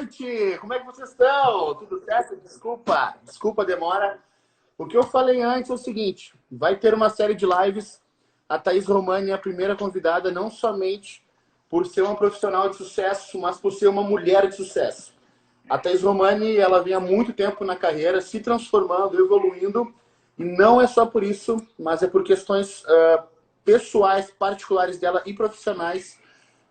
Gente, como é que vocês estão? Tudo certo? Desculpa a demora. O que eu falei antes é o seguinte: vai ter uma série de lives. A Thaís Romani é a primeira convidada, não somente por ser uma profissional de sucesso, mas por ser uma mulher de sucesso. A Thaís Romani, ela vem há muito tempo na carreira, se transformando, evoluindo, e não é só por isso, mas é por questões pessoais, particulares dela e profissionais,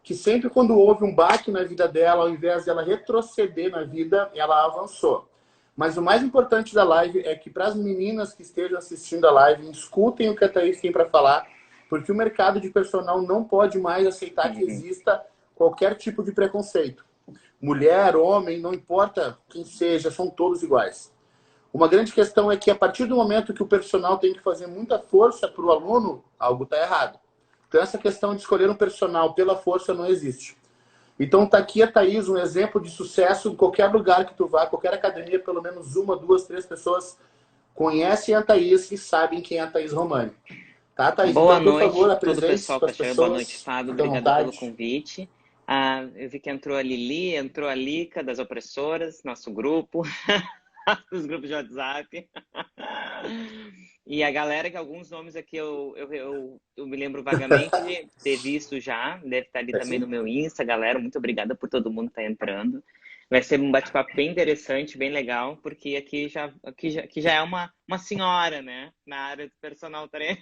que sempre quando houve um baque na vida dela, ao invés dela retroceder na vida, ela avançou. Mas o mais importante da live é que para as meninas que estejam assistindo a live, escutem o que a Thaís tem para falar, porque o mercado de personal não pode mais aceitar que Uhum. exista qualquer tipo de preconceito. Mulher, homem, não importa quem seja, são todos iguais. Uma grande questão é que a partir do momento que o personal tem que fazer muita força para o aluno, algo está errado. Então essa questão de escolher um personal pela força não existe. Então tá aqui a Thaís, um exemplo de sucesso em qualquer lugar que tu vá, qualquer academia, pelo menos uma, duas, três pessoas conhecem a Thaís e sabem quem é a Thaís Romani. Tá, Thaís? Boa Então, por favor, noite, todo o apresente-se pessoal para que as está chegando. Boa noite, pessoas. Fábio. Fique à Obrigada pelo vontade. convite. Eu vi que entrou a Lili, entrou a Lica, das opressoras, nosso grupo, dos grupos de WhatsApp. E a galera, que alguns nomes aqui eu me lembro vagamente de ter visto já, deve estar ali também no meu Insta, galera. Muito obrigada por todo mundo estar entrando. Vai ser um bate-papo bem interessante, bem legal, porque aqui já é uma senhora, né? Na área do personal trainer.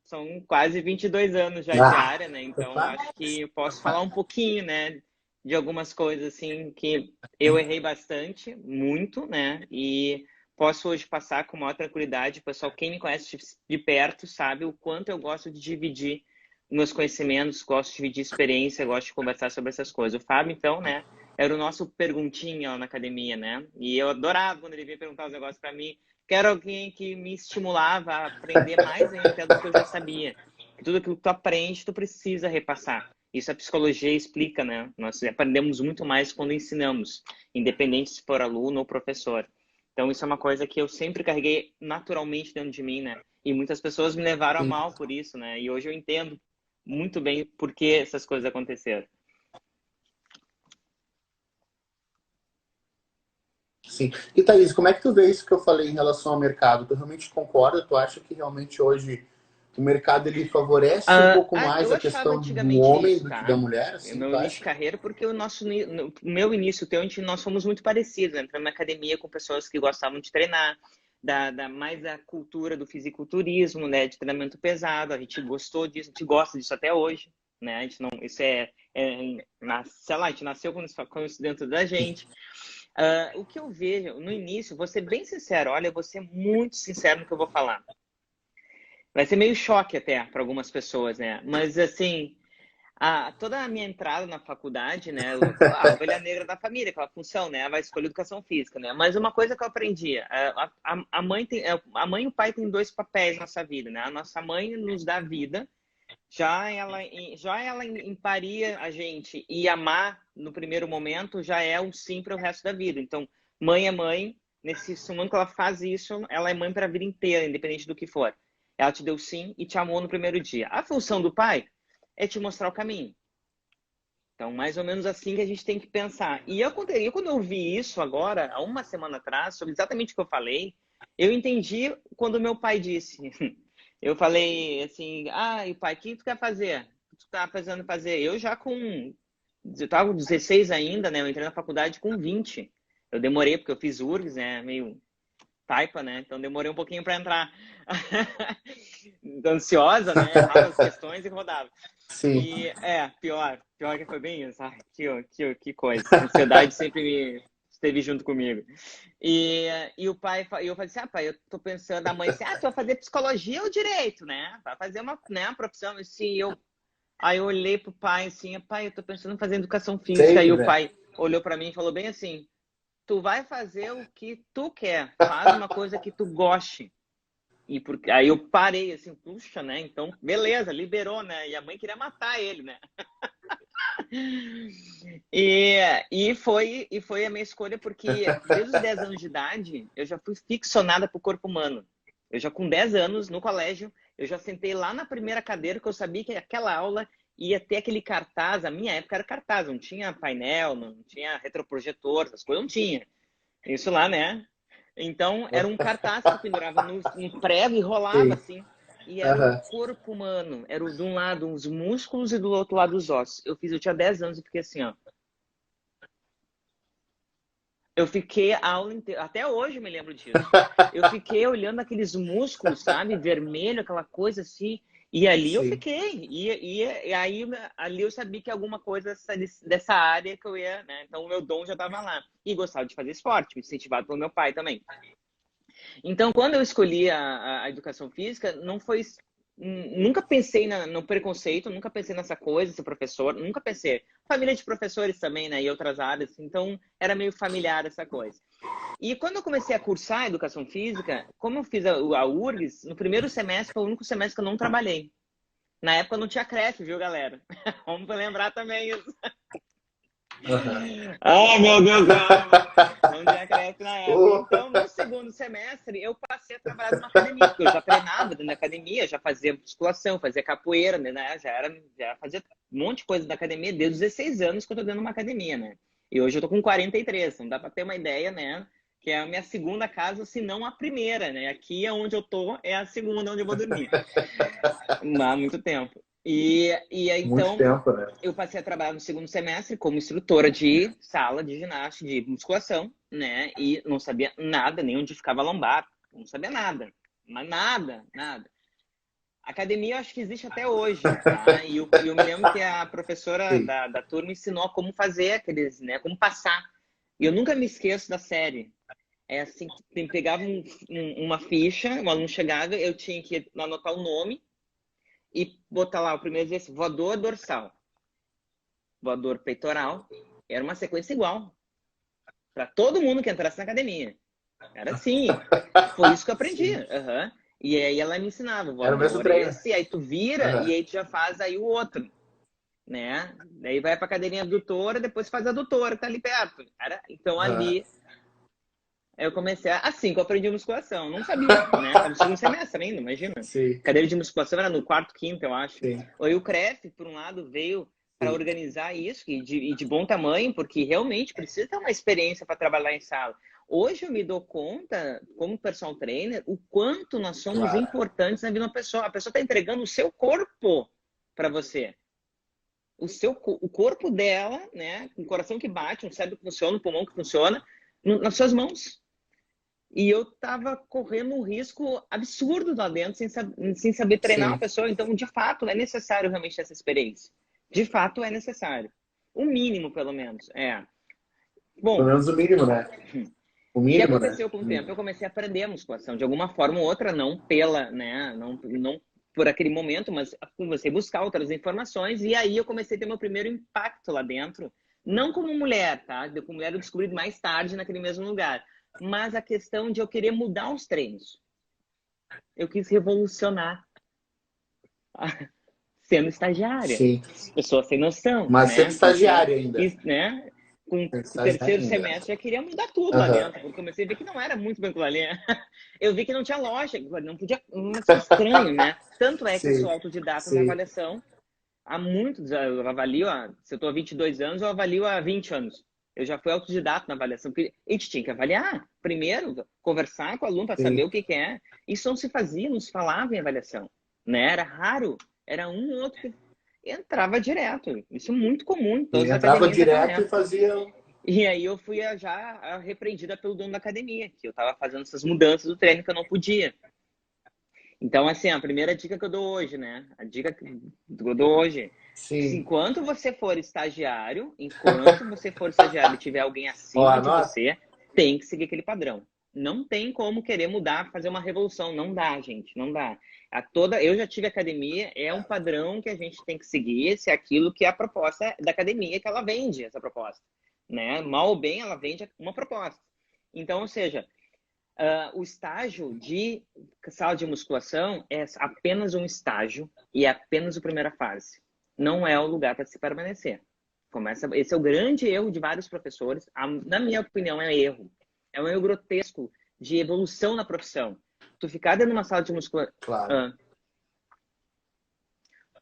São quase 22 anos já de Ah, área, né? Então, acho que eu posso falar um pouquinho, né? De algumas coisas, assim, que eu errei bastante, muito, né? E posso hoje passar com maior tranquilidade. Pessoal, quem me conhece de perto sabe o quanto eu gosto de dividir meus conhecimentos, gosto de dividir experiência, gosto de conversar sobre essas coisas. O Fábio, então, né? Era o nosso perguntinha lá na academia, né? E eu adorava quando ele vinha perguntar os negócios para mim. Quero alguém que me estimulava a aprender mais ainda até do que eu já sabia. Que tudo aquilo que tu aprende, tu precisa repassar. Isso a psicologia explica, né? Nós aprendemos muito mais quando ensinamos, independente se for aluno ou professor. Então, isso é uma coisa que eu sempre carreguei naturalmente dentro de mim, né? E muitas pessoas me levaram a sim. mal por isso, né? E hoje eu entendo muito bem por que essas coisas aconteceram. Sim. E Thaís, como é que tu vê isso que eu falei em relação ao mercado? Tu realmente concorda? Tu acha que realmente hoje o mercado ele favorece um pouco mais Eu a achava questão do antigamente homem isso, do que da tá? mulher? O Assim, meu tu início de acha? carreira, porque no meu início, o teu, nós fomos muito parecidos, né? Entrando na academia com pessoas que gostavam de treinar, mais da cultura do fisiculturismo, né? De treinamento pesado, a gente gostou disso, a gente gosta disso até hoje, né? A gente não, isso sei lá, a gente nasceu com isso dentro da gente. O que eu vejo no início, vou ser bem sincero, olha, eu vou ser muito sincero no que eu vou falar. Vai ser meio choque até para algumas pessoas, né? Mas assim, toda a minha entrada na faculdade, né? A ovelha negra da família, aquela função, né? Vai escolher educação física, né? Mas uma coisa que eu aprendi, a mãe a mãe e o pai têm dois papéis na nossa vida, né? A nossa mãe nos dá vida, já ela emparia a gente e amar no primeiro momento já é um sim para o resto da vida. Então, mãe é mãe, nesse momento que ela faz isso, ela é mãe para a vida inteira, independente do que for. Ela te deu sim e te amou no primeiro dia. A função do pai é te mostrar o caminho. Então, mais ou menos assim que a gente tem que pensar. E quando eu vi isso agora, há uma semana atrás, sobre exatamente o que eu falei, eu entendi quando meu pai disse. Eu falei assim, e pai, o que tu quer fazer? O que tu tá fazendo fazer? Eu tava com 16 ainda, né? Eu entrei na faculdade com 20. Eu demorei, porque eu fiz URGS, né? Meio taipa, né? Então demorei um pouquinho para entrar. Ansiosa, né? Errava as questões e rodava. Sim. E pior que foi bem isso. Ai, que coisa. A ansiedade sempre me esteve junto comigo. E o pai, eu falei assim: pai, eu tô pensando, a mãe assim: tu vai fazer psicologia ou direito, né? Vai fazer uma profissão. Assim, aí eu olhei pro pai assim: pai, eu tô pensando em fazer educação física. Aí Sei, o velho. pai olhou para mim e falou bem assim: tu vai fazer o que tu quer, faz uma coisa que tu goste. Aí eu parei assim, puxa, né? Então, beleza, liberou, né? E a mãe queria matar ele, né? E, e foi a minha escolha porque desde os 10 anos de idade eu já fui ficcionada por corpo humano. Eu já com 10 anos no colégio, eu já sentei lá na primeira cadeira que eu sabia que aquela aula ia ter aquele cartaz, a minha época era cartaz, não tinha painel, não tinha retroprojetor, essas coisas não tinha. Isso lá, né? Então, era um cartaz que pendurava no prego e rolava assim. E era o corpo humano. Era de um lado os músculos e do outro lado os ossos. Eu tinha 10 anos e fiquei assim, ó. Eu fiquei a aula inteira, até hoje eu me lembro disso. Eu fiquei olhando aqueles músculos, sabe? Vermelho, aquela coisa assim. E ali eu fiquei. E aí ali eu sabia que alguma coisa dessa área que eu ia, né? Então o meu dom já estava lá. E gostava de fazer esporte, incentivado pelo meu pai também. Então, quando eu escolhi a educação física, não foi. Nunca pensei no preconceito, nunca pensei nessa coisa, ser professor, nunca pensei. Família de professores também, né? E outras áreas, então era meio familiar essa coisa. E quando eu comecei a cursar educação física, como eu fiz a URGS, no primeiro semestre foi o único semestre que eu não trabalhei. Na época não tinha creche, viu, galera? Vamos lembrar também isso. Ai, meu Deus do céu! Não tinha creche na época. Então, no segundo semestre, eu passei a trabalhar numa academia, porque eu já treinava dentro da academia, já fazia musculação, fazia capoeira, né? Já fazia um monte de coisa da academia desde os 16 anos que eu tô dentro de uma academia, né? E hoje eu tô com 43, não dá pra ter uma ideia, né? Que é a minha segunda casa, se não a primeira, né? Aqui é onde eu tô, é a segunda onde eu vou dormir. Há muito tempo. E aí, então, tempo, né? eu passei a trabalhar no segundo semestre como instrutora de sala de ginástica, de musculação, né? E não sabia nada, nem onde ficava a lombar. Não sabia nada. Mas nada, nada. Academia eu acho que existe até hoje, tá? E eu me lembro que a professora da turma ensinou como fazer aqueles, né? Como passar. E eu nunca me esqueço da série. É assim, pegava uma ficha, o aluno chegava, eu tinha que anotar o nome e botar lá o primeiro exercício, voador dorsal, voador peitoral. Era uma sequência igual para todo mundo que entrasse na academia. Era assim. Foi isso que eu aprendi. Uhum. E aí ela me ensinava, o voador é esse, aí tu vira e aí tu já faz aí o outro, né? Daí vai pra cadeirinha adutora, depois faz a adutora, que tá ali perto. Então ali eu comecei assim que eu aprendi musculação. Não sabia, né? Tava no segundo semestre ainda, imagina. Cadeira de musculação era no quarto, quinto, eu acho. Aí o CREF, por um lado, veio para organizar isso e de bom tamanho, porque realmente precisa ter uma experiência para trabalhar em sala. Hoje eu me dou conta, como personal trainer, o quanto nós somos importantes na vida de uma pessoa. A pessoa está entregando o seu corpo para você. O corpo dela, né? Com o coração que bate, um cérebro que funciona, um pulmão que funciona, nas suas mãos. E eu tava correndo um risco absurdo lá dentro, sem saber treinar uma pessoa. Então, de fato, é necessário realmente essa experiência. De fato, é necessário. O mínimo, pelo menos. Bom, pelo menos o mínimo, né? O mínimo, que aconteceu com o tempo? Eu comecei a aprender a musculação de alguma forma ou outra, não pela, né? Não por aquele momento, mas comecei a buscar outras informações e aí eu comecei a ter meu primeiro impacto lá dentro. Não como mulher, tá? Como mulher eu descobri mais tarde naquele mesmo lugar. Mas a questão de eu querer mudar os treinos. Eu quis revolucionar. Sendo estagiária. Sim. Pessoa sem noção. Mas né? sendo estagiária ainda. Né? Com o terceiro semestre já queria mudar tudo lá dentro, porque comecei a ver que não era muito bem aquilo ali. Eu vi que não tinha lógica, não podia, estranho, né? Tanto é que eu sou autodidata na avaliação há muitos anos. Eu avalio, se eu estou há 22 anos, eu avalio há 20 anos. Eu já fui autodidata na avaliação, porque a gente tinha que avaliar primeiro, conversar com o aluno para saber o que é. Isso não se fazia, não se falava em avaliação, né? Era raro, era um ou outro que entrava direto. Isso é muito comum em todas as entrava academias daquela direto época. e fazia... E aí eu fui já repreendida pelo dono da academia, que eu estava fazendo essas mudanças do treino que eu não podia. Então, assim, a primeira dica que eu dou hoje, né? A dica que eu dou hoje. Enquanto você for estagiário e tiver alguém acima de você, tem que seguir aquele padrão. Não tem como querer mudar, fazer uma revolução. Não dá, gente. Não dá. Eu já tive academia, é um padrão que a gente tem que seguir, se é aquilo que é a proposta da academia, que ela vende essa proposta. Né? Mal ou bem, ela vende uma proposta. Então, ou seja, o estágio de sala de musculação é apenas um estágio e é apenas a primeira fase. Não é o lugar para se permanecer. Esse é o grande erro de vários professores. Na minha opinião, é erro. É um erro grotesco de evolução na profissão. Tu ficar dentro de uma sala de musculação...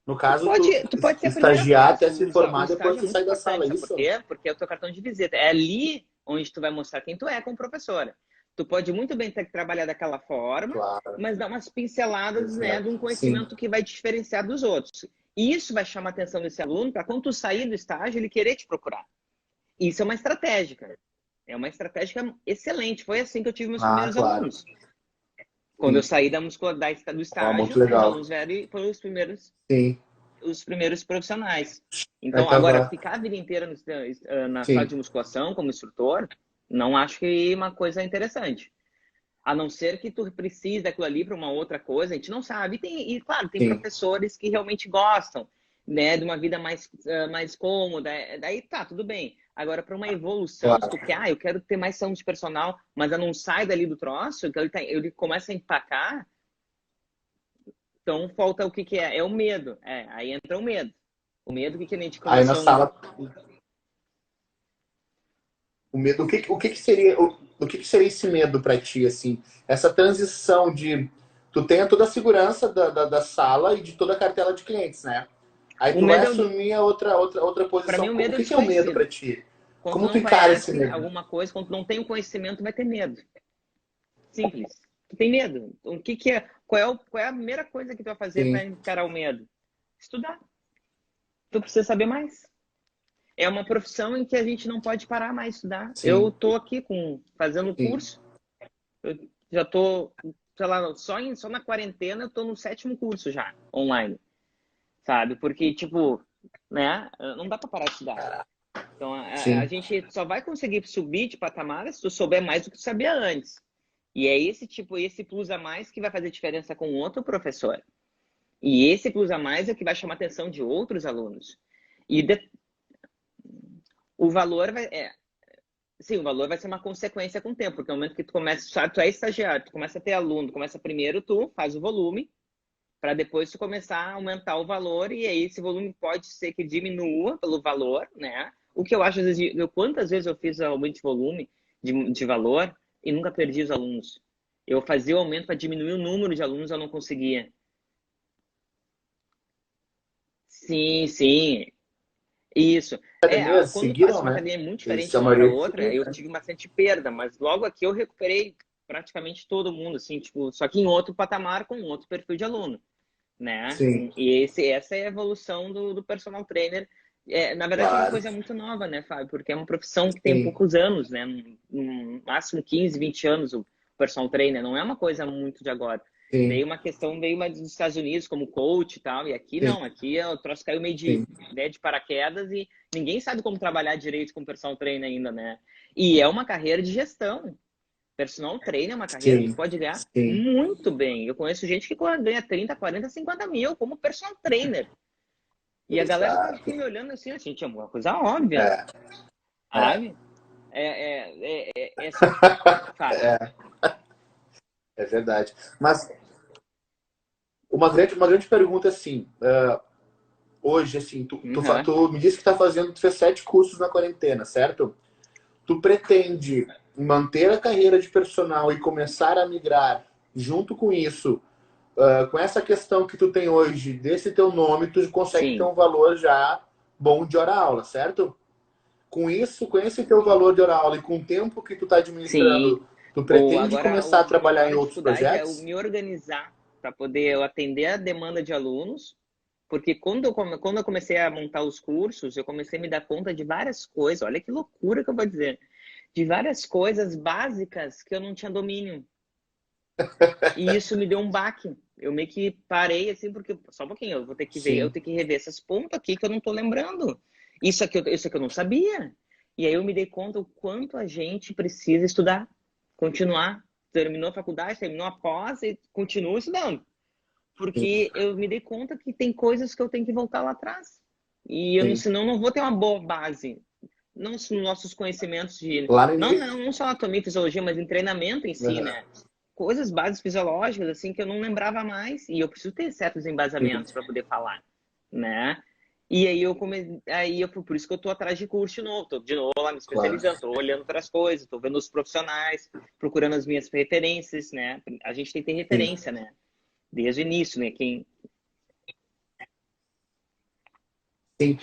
No caso, Tu pode ser a primeira estagiar coisa. até se formar, O depois estágio é tu muito sai da sala, importante, é sabe isso? por quê? Porque é o teu cartão de visita. É ali onde tu vai mostrar quem tu é como professora. Tu pode muito bem ter que trabalhar daquela forma, Claro, mas dar umas pinceladas, né, de um exato. Sim, conhecimento que vai te diferenciar dos outros. E isso vai chamar a atenção desse aluno para quando tu sair do estágio, ele querer te procurar. Isso é uma estratégia, cara. É uma estratégia excelente. Foi assim que eu tive meus ah, primeiros claro, alunos. Quando eu sim. saí do Ó, muito estágio, os legal. alunos vieram e foram Sim, os primeiros profissionais. aí Então, agora, tava, ficar a vida inteira na sala sim, de musculação como instrutor, não acho que é uma coisa interessante. A não ser que tu precise daquilo ali para uma outra coisa, a gente não sabe. E claro, tem sim, professores que realmente gostam, né, de uma vida mais cômoda. Daí tá, tudo bem. Agora, para uma evolução, se tu claro. quer, eu quero ter mais saúde personal, mas eu não saio dali do troço, então ele começa a empacar, então falta o que que é? É o medo. Aí entra o medo. O medo que a gente Aí na começou sala, o medo, o que que seria, o que que seria esse medo para ti, assim? Essa transição de, tu tem toda a segurança da sala e de toda a cartela de clientes, né? Aí o tu vai medo assumir a outra para mim posição. o O medo é o que que é o medo desconhecido. para ti? Quando tu Como tu não encara esse conhece medo? alguma coisa, quando tu não tem o conhecimento, vai ter medo. Simples. Tu tem medo. O que que é? Qual é a primeira coisa que tu vai fazer para Sim, encarar o medo? Estudar. Tu precisa saber mais. É uma profissão em que a gente não pode parar mais de estudar. Eu sim, tô aqui fazendo sim. curso. Eu já tô, sei lá, só na quarentena eu tô no 7º curso já, online, sabe? Porque, tipo, né, não dá para parar de estudar. Então, a Sim, gente só vai conseguir subir de patamar se tu souber mais do que tu sabia antes. E é esse plus a mais que vai fazer diferença com outro professor. E esse plus a mais é que vai chamar a atenção de outros alunos. E o valor sim, o valor vai ser uma consequência com o tempo, porque no momento que tu começa, sabe, tu é estagiário, tu começa a ter aluno, tu começa primeiro, tu faz o volume, para depois tu começar a aumentar o valor, e aí esse volume pode ser que diminua pelo valor, né? O que eu acho, às vezes, quantas vezes eu fiz aumento de volume, de valor, e nunca perdi os alunos. Eu fazia o aumento para diminuir o número de alunos, eu não conseguia. Sim, sim, isso. academias Quando passa seguiram, uma né? academia muito Eles, diferente a de uma para maioria outra, seguiu, eu né? tive bastante perda, mas logo aqui eu recuperei praticamente todo mundo, assim, tipo, só que em outro patamar com outro perfil de aluno, né? Sim, E essa é a evolução do personal trainer. Na verdade, é uma claro. coisa muito nova, né, Fábio? Porque é uma profissão que tem Sim, poucos anos, né? No máximo 15, 20 anos o personal trainer. Não é uma coisa muito de agora. sim, Veio uma dos Estados Unidos como coach e tal, e aqui sim, não. Aqui o troço caiu meio sim, de paraquedas e ninguém sabe como trabalhar direito com personal trainer ainda, né? E é uma carreira de gestão. Personal trainer é uma carreira que tu sim, pode ganhar sim. muito bem. Eu conheço gente que ganha 30, 40, 50 mil como personal trainer. E a galera fica Exato. aqui me olhando assim, gente, é uma coisa óbvia, É, é, sabe? Só que, Fábio, é, é verdade. Mas uma grande pergunta, assim, hoje, assim, uhum, tu me disse que tu fez 7 cursos na quarentena, certo? Tu pretende manter a carreira de personal e começar a migrar junto com isso, com essa questão que tu tem hoje, desse teu nome, tu consegue ter sim, um valor já bom de hora-aula, certo? Com isso, com esse teu valor de hora-aula e com o tempo que tu tá sim. administrando, tu Ou pretende agora, começar a a minha trabalhar em maior outros dificuldade é eu projetos? me organizar para poder eu atender a demanda de alunos, porque quando eu comecei a montar os cursos, eu comecei a me dar conta de várias coisas. Olha que loucura que eu vou dizer. De várias coisas básicas que eu não tinha domínio. E isso me deu um baque. Eu meio que parei assim, porque só um pouquinho, eu vou ter que ver, eu Sim, tenho que rever esses pontos aqui que eu não tô lembrando. Isso aqui eu não sabia. E aí eu me dei conta o quanto a gente precisa estudar, continuar. Terminou a faculdade, terminou a pós e continua estudando. sim, Porque eu me dei conta que tem coisas que eu tenho que voltar lá atrás. E eu, sim. senão eu não vou ter uma boa base. Não nos nossos conhecimentos de. Lá no Não, início. não, não só anatomia e fisiologia, mas em treinamento em si, Aham, né? Coisas básicas fisiológicas, assim, que eu não lembrava mais. E eu preciso ter certos sim, embasamentos para poder falar, né? E aí por isso que eu tô atrás de curso de novo. Tô de novo lá me claro. especializando, tô olhando para as coisas, tô vendo os profissionais, procurando as minhas referências, né? A gente tem que ter Sim, referência, né? Desde o início, né? Sim.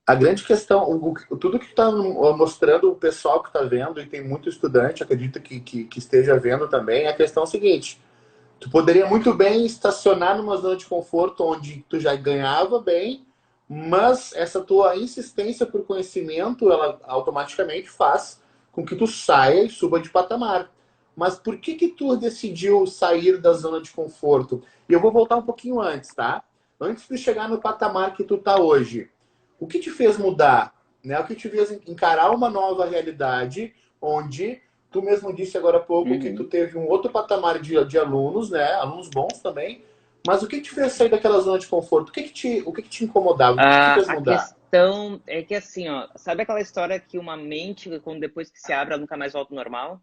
A grande questão, tudo que está mostrando o pessoal que está vendo, e tem muito estudante, acredito que esteja vendo também, a questão é a seguinte: tu poderia muito bem estacionar numa zona de conforto onde tu já ganhava bem, mas essa tua insistência por conhecimento, ela automaticamente faz com que tu saia e suba de patamar. Mas por que tu decidiu sair da zona de conforto? E eu vou voltar um pouquinho antes, tá? Antes de chegar no patamar que tu tá hoje, o que te fez mudar? Né? O que te fez encarar uma nova realidade onde tu mesmo disse agora há pouco que tu Uhum. teve um outro patamar de alunos, né? Alunos bons também. Mas o que te fez sair daquela zona de conforto? O que te incomodava? O que te fez A mudar? questão é que assim, ó, sabe aquela história que uma mente, quando depois que se abre, ela nunca mais volta ao normal?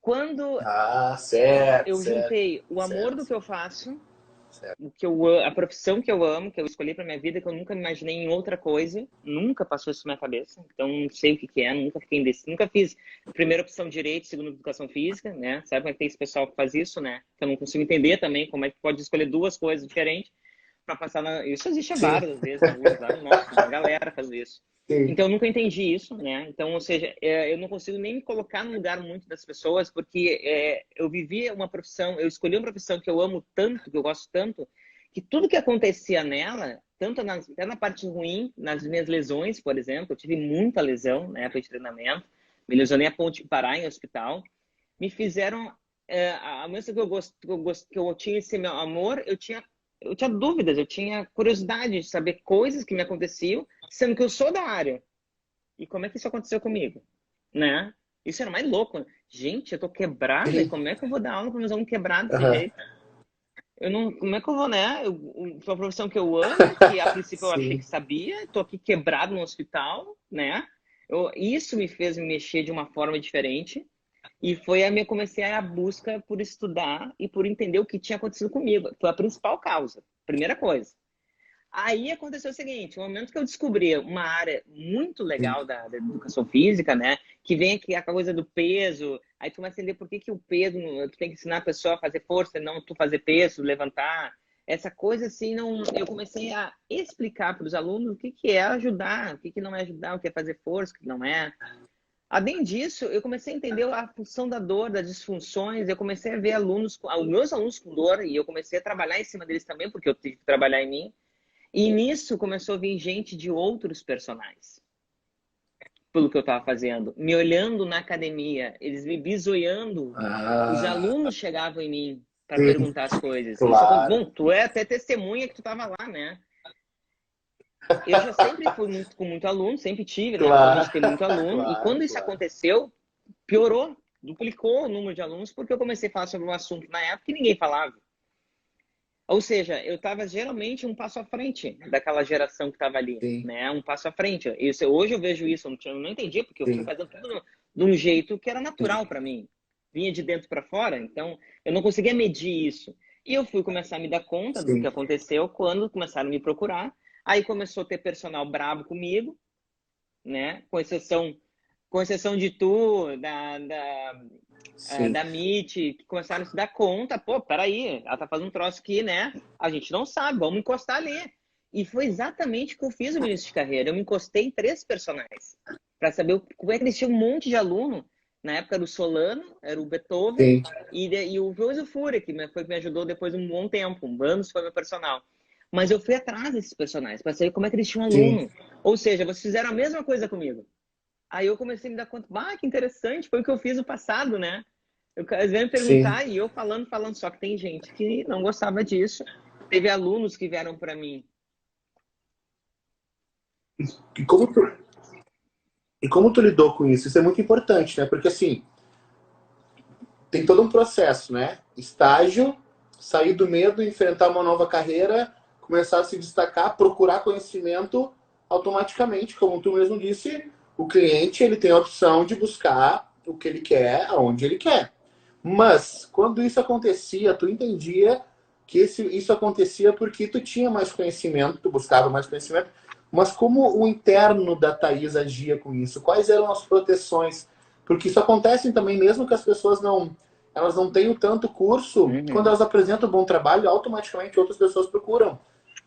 Quando Ah, certo, eu certo, juntei o amor do certo, que eu faço, certo. a profissão que eu amo, que eu escolhi para minha vida, que eu nunca me imaginei em outra coisa, nunca passou isso na minha cabeça, então não sei o que que é, nunca fiquei indeciso, nunca fiz primeira opção direito, segunda educação física, né? Sabe como é que tem esse pessoal que faz isso, né? Que eu não consigo entender também como é que pode escolher duas coisas diferentes para passar na... Isso existe Sim, várias vezes na rua, lá no nosso, uma galera faz isso. sim. Então, eu nunca entendi isso, né? Então, ou seja, eu não consigo nem me colocar no lugar muito das pessoas, porque eu vivi uma profissão, eu escolhi uma profissão que eu amo tanto, que eu gosto tanto, que tudo que acontecia nela, tanto até na parte ruim, nas minhas lesões, por exemplo, eu tive muita lesão na época de treinamento, me lesionei a ponto de parar em hospital, me fizeram, a mesma que eu tinha esse meu amor, eu tinha dúvidas, eu tinha curiosidade de saber coisas que me aconteciam, sendo que eu sou da área. E como é que isso aconteceu comigo? Né? Isso era mais louco. Gente, eu tô quebrada, e Sim. como é que eu vou dar aula para meus alunos quebrados desse Aham. jeito? Eu não, como é que eu vou, né? Foi uma profissão que eu amo, que a princípio eu achei que Sim, sabia, tô aqui quebrado no hospital, né? Isso me fez me mexer de uma forma diferente. E foi a minha comecei a busca por estudar e por entender o que tinha acontecido comigo. Foi a principal causa, primeira coisa. Aí aconteceu o seguinte, o momento que eu descobri uma área muito sim. legal da educação física, né, que vem aqui a coisa do peso, aí tu começa a entender por que que o peso, tu tem que ensinar a pessoa a fazer força, não tu fazer peso, levantar, essa coisa assim, não, eu comecei a explicar para os alunos o que que é ajudar, o que que não é ajudar, o que é fazer força, o que não é. Além disso, eu comecei a entender a função da dor, das disfunções. Eu comecei a ver alunos, os meus alunos com dor, e eu comecei a trabalhar em cima deles também, porque eu tive que trabalhar em mim. E nisso começou a vir gente de outros personagens, pelo que eu estava fazendo, me olhando na academia, eles me bisoiando. Os Ah, alunos chegavam em mim para sim, perguntar as coisas. Isso, claro. bom, tu é até testemunha que tu estava lá, né? Eu já sempre fui muito, com muito aluno, sempre tive, né? Porque a Claro, gente tem muito aluno. E claro, quando isso claro. aconteceu, piorou, duplicou o número de alunos, porque eu comecei a falar sobre um assunto na época que ninguém falava. Ou seja, eu estava geralmente um passo à frente daquela geração que estava ali, Sim, né? Um passo à frente. Isso, hoje eu vejo isso, eu não entendi, porque eu fui sim, fazendo tudo de um jeito que era sim, natural para mim. Vinha de dentro para fora, então eu não conseguia medir isso. E eu fui começar a me dar conta do que sim, aconteceu quando começaram a me procurar. Aí começou a ter personal bravo comigo, né? Com exceção de tu, sim, da MIT, que começaram a se dar conta, pô, peraí, ela tá fazendo um troço que, né, a gente não sabe, vamos encostar ali. E foi exatamente o que eu fiz no início de carreira. Eu me encostei em três personagens para saber como é que eles tinham um monte de aluno. Na época era o Solano, era o Beethoven sim, e o José Fúria, que foi que me ajudou depois de um bom tempo, anos foi meu personal. Mas eu fui atrás desses personagens para saber como é que eles tinham sim. aluno. Ou seja, vocês fizeram a mesma coisa comigo. Aí eu comecei a me dar conta, que interessante, foi o que eu fiz no passado, né? Eles vêm me Sim. perguntar e eu falando, só que tem gente que não gostava disso. Teve alunos que vieram para mim. E como tu lidou com isso? Isso é muito importante, né? Porque assim, tem todo um processo, né? Estágio, sair do medo, enfrentar uma nova carreira, começar a se destacar, procurar conhecimento automaticamente, como tu mesmo disse, o cliente ele tem a opção de buscar o que ele quer, aonde ele quer. Mas quando isso acontecia, tu entendia que isso acontecia porque tu tinha mais conhecimento, tu buscava mais conhecimento, mas como o interno da Thaís agia com isso? Quais eram as proteções? Porque isso acontece também, mesmo que as pessoas não. elas não têm tanto curso, quando elas apresentam bom trabalho, automaticamente outras pessoas procuram.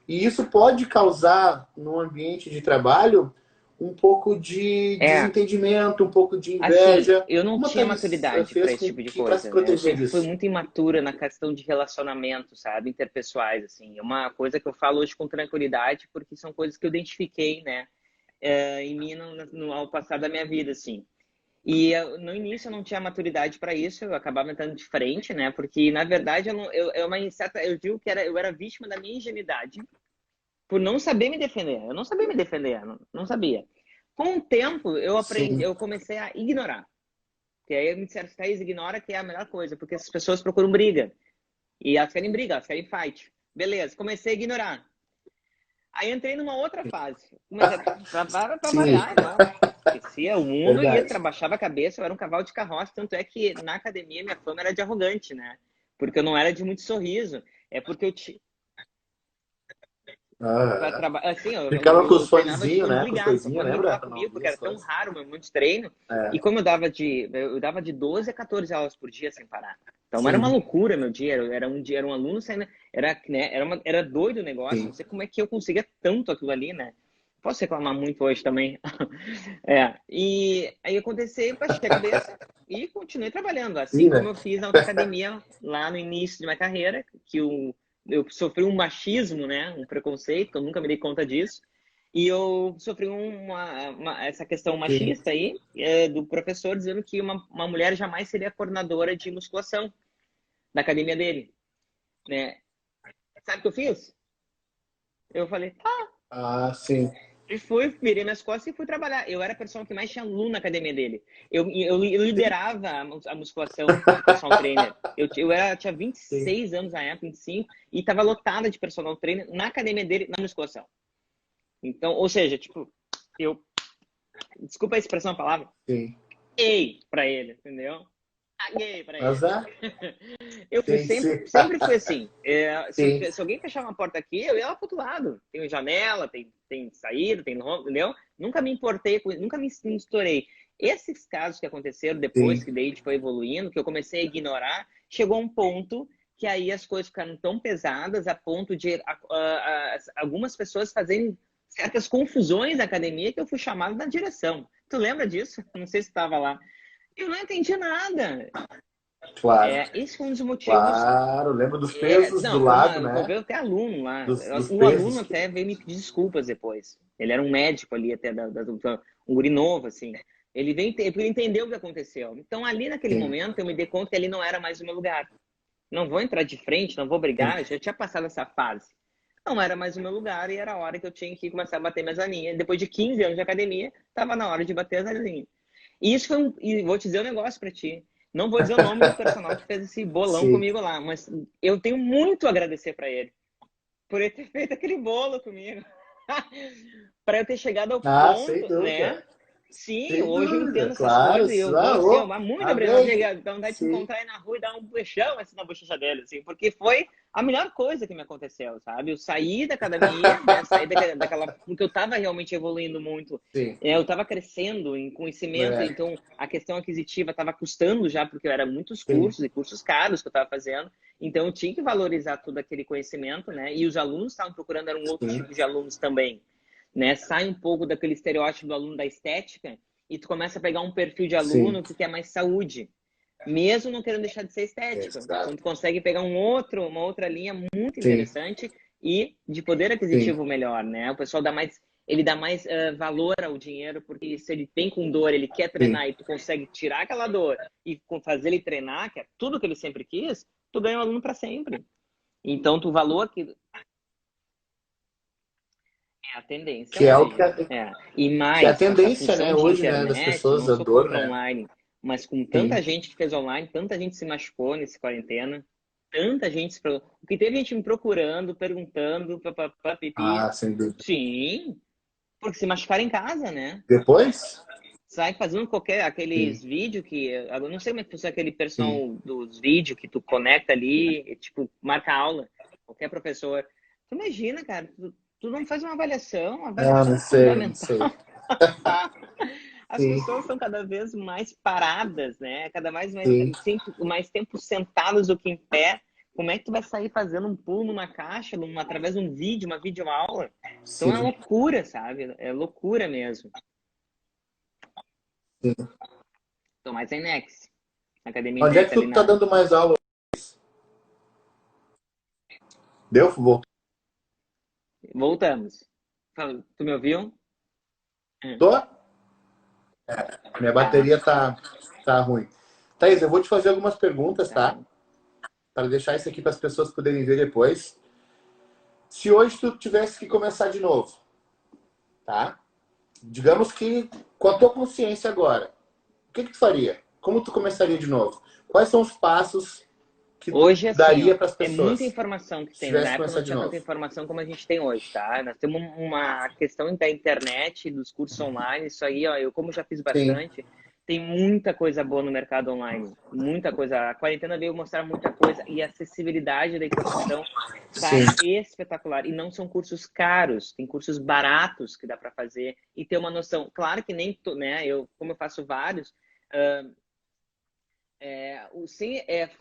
E isso pode causar, no ambiente de trabalho, um pouco de desentendimento, um pouco de Assim, inveja. eu não Como a tinha Thaís maturidade para fez esse tipo de para se coisa, né? Eu proteger sempre fui disso? muito imatura na questão de relacionamento, sabe? Interpessoais, assim. É uma coisa que eu falo hoje com tranquilidade, porque são coisas que eu identifiquei, né? Em mim ao passar da minha vida, assim. E no início eu não tinha maturidade para isso, eu acabava entrando de frente, né? Porque, na verdade, eu digo que eu era vítima da minha ingenuidade por não saber me defender. Eu não sabia me defender, não sabia. Com o tempo, Sim. eu comecei a ignorar. Que aí me disseram, Thaís, ignora que é a melhor coisa, porque essas pessoas procuram briga. E elas querem briga, elas querem fight. Beleza, comecei a ignorar. Aí entrei numa outra fase. Comecei a Sim, trabalhar, não. Esquecia o mundo e verdade. baixava a cabeça, eu era um cavalo de carroça. Tanto é que na academia minha fama era de arrogante, né? Porque eu não era de muito sorriso. É porque eu tinha. Ah, Assim, ficava com eu os treinava de fonezinhos, fone né? Com os desligado, só coisinhas, quando vinha lembra? falar Pra não comigo, ouvir porque era as tão coisas. raro o meu monte de treino. E É, como eu dava de 12 a 14 aulas por dia sem parar. Então era uma sim, loucura meu dia. Era um dia, era um aluno saindo, era doido o negócio. Não sim, sei como é que eu conseguia tanto aquilo ali, né? Posso reclamar muito hoje também. E aí eu comecei, baixei a cabeça e continuei trabalhando, assim sim, como né? eu fiz na outra academia lá no início de minha carreira, que eu sofri um machismo, né, um preconceito, que eu nunca me dei conta disso, e eu sofri essa questão Sim. machista aí, do professor dizendo que uma mulher jamais seria coordenadora de musculação da academia dele, né? Sabe o que eu fiz? Eu falei, Ah, sim, e fui, virei minhas costas e fui trabalhar. Eu era a pessoa que mais tinha aluno na academia dele. Eu liderava a musculação de personal trainer. Tinha sim. 26 anos na época, 25, e estava lotada de personal trainer na academia dele, na musculação. Então, ou seja, tipo, eu, desculpa a expressão, a palavra, Sim. ei pra ele, entendeu? Caguei pra Mas ele. é, Eu fui tem que sempre, ser. sempre fui assim. Sim, Se alguém fechar uma porta aqui, eu ia lá pro outro lado. Tem janela, tem saída, entendeu? Nunca me importei, nunca me estourei. Esses casos que aconteceram depois, sim, que daí a gente foi evoluindo, que eu comecei a ignorar, chegou um ponto que aí as coisas ficaram tão pesadas a ponto de algumas pessoas fazerem certas confusões na academia que eu fui chamado na direção. Tu lembra disso? Não sei se estava lá. Eu não entendi nada. claro. Esse foi um dos motivos. Claro, lembro dos pesos do Não, lado, né? envolveu até aluno lá. Dos O aluno pesos. até veio me pedir desculpas depois. Ele era um médico ali, até um guri novo, assim. Ele entendeu o que aconteceu. Então, ali naquele Sim, momento, eu me dei conta que ali não era mais o meu lugar. Não vou entrar de frente, não vou sim, brigar, já tinha passado essa fase. Não era mais o meu lugar e era a hora que eu tinha que começar a bater minhas aninhas. Depois de 15 anos de academia, estava na hora de bater as aninhas. E isso foi e vou te dizer um negócio para ti. Não vou dizer o nome do personal que fez esse bolão sim. comigo lá, mas eu tenho muito a agradecer para ele por ele ter feito aquele bolo comigo. Para eu ter chegado ao Ah, sem ponto, né? dúvida. Sim, Sem hoje eu dúvida. entendo essas Claro. coisas e eu vou Ah, assim, ô, eu muito obrigado. amém. Dá vontade de te Sim, encontrar aí na rua e dar um beijão assim na bochecha dele, assim, porque foi a melhor coisa que me aconteceu, sabe? Eu saí da academia, né? Saí daquela. Porque eu tava realmente evoluindo muito. sim. Eu tava crescendo em conhecimento, É, então a questão aquisitiva tava custando já, porque eu era muitos sim, cursos e cursos caros que eu tava fazendo. Então eu tinha que valorizar todo aquele conhecimento, né? E os alunos estavam procurando eram outros sim, tipos de alunos também, né? Sai um pouco daquele estereótipo do aluno da estética e tu começa a pegar um perfil de sim. aluno que quer mais saúde, mesmo não querendo deixar de ser estético. Então Exato. tu consegue pegar uma outra linha muito Sim, interessante e de poder sim, aquisitivo melhor, né? O pessoal ele dá mais valor ao dinheiro, porque se ele tem com dor, ele quer sim. treinar e tu consegue tirar aquela dor e fazer ele treinar, que é tudo que ele sempre quis, tu ganha um aluno para sempre. Então, tu valor que a tendência Que é o hoje. que a, E que é a mais, com essa tendência, função né, de hoje, né, das internet, pessoas, não a sou dor, contra né? online, mas com tanta Sim. gente que fez online, tanta gente se machucou nessa quarentena, tanta gente. O que teve gente me procurando, perguntando, pipi. Ah, sem dúvida. Sim, porque se machucaram em casa, né? Depois? Sai fazendo aqueles Sim, vídeos que. Eu não sei como é que funciona aquele sim. personal dos vídeos que tu conecta ali, tipo, marca aula, qualquer professor. Tu imagina, cara, tu não faz uma Ah, avaliação não é sei, não fundamental. sei. as sim, pessoas estão cada vez mais paradas, né? Cada mais, sim, mais tempo sentadas do que em pé. Como é que tu vai sair fazendo um pulo numa caixa, através de um vídeo, uma videoaula? Então é sim, loucura, sabe? É loucura mesmo. sim. Tô mais em Nex, na academia Onde é Intex que ali tu tá na... dando mais aula? Deu? Voltou? Voltamos. Tu me ouviu? Minha Tá, bateria tá ruim. Thaís, eu vou te fazer algumas perguntas, tá tá? bom. Para deixar isso aqui para as pessoas poderem ver depois. Se hoje tu tivesse que começar de novo, tá? Digamos que com a tua consciência agora, o que tu faria? Como tu começaria de novo? Quais são os passos que tu Hoje, assim, daria ó, para as é muita pessoas informação que se tem. tivesse Na que época começar não de tinha tanta novo? informação como a gente tem hoje, tá? Nós temos uma questão da internet, dos cursos online, isso aí, ó, eu como já fiz Sim, bastante, tem muita coisa boa no mercado online, muita coisa. A quarentena veio mostrar muita coisa e a acessibilidade da informação tá sim, espetacular. E não são cursos caros, tem cursos baratos que dá para fazer e ter uma noção. Claro que nem, né, como eu faço vários,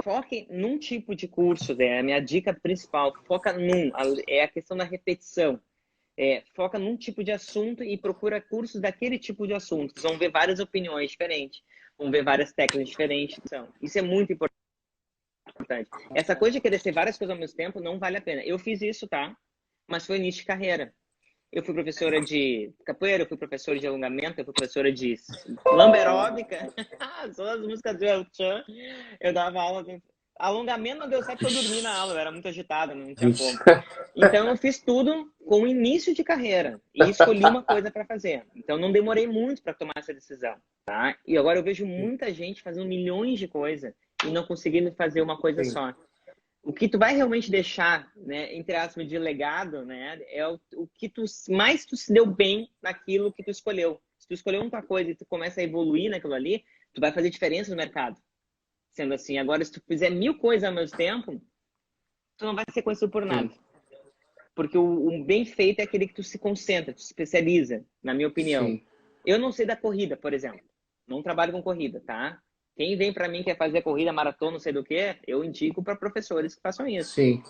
foque num tipo de curso, né? A minha dica principal, foca é a questão da repetição. Foca num tipo de assunto e procura cursos daquele tipo de assunto. Vocês vão ver várias opiniões diferentes, vão ver várias técnicas diferentes. Então, isso é muito importante. Essa coisa de querer ser várias coisas ao mesmo tempo não vale a pena. Eu fiz isso, tá? Mas foi início de carreira. Eu fui professora de capoeira, eu fui professora de alongamento, eu fui professora de lamberóbica, todas as músicas do El Chan. Eu dava aula de... Alongamento não deu certo porque eu dormi na aula, eu era muito agitada, não tinha vixe. como. Então eu fiz tudo com início de carreira e escolhi uma coisa para fazer. Então não demorei muito para tomar essa decisão, tá? E agora eu vejo muita gente fazendo milhões de coisas e não conseguindo fazer uma coisa Sim, só. O que tu vai realmente deixar, né, entre aspas, de legado, né, é o que tu se deu bem naquilo que tu escolheu. Se tu escolheu uma coisa e tu começa a evoluir naquilo ali, tu vai fazer diferença no mercado. Sendo assim, agora se tu fizer 1000 coisas ao mesmo tempo, tu não vai ser conhecido por nada. sim, Porque o bem feito é aquele que tu se concentra, tu se especializa, na minha opinião. sim, Eu não sei da corrida, por exemplo. Não trabalho com corrida, tá? Quem vem para mim quer fazer corrida, maratona, não sei do que, eu indico para professores que façam isso. sim,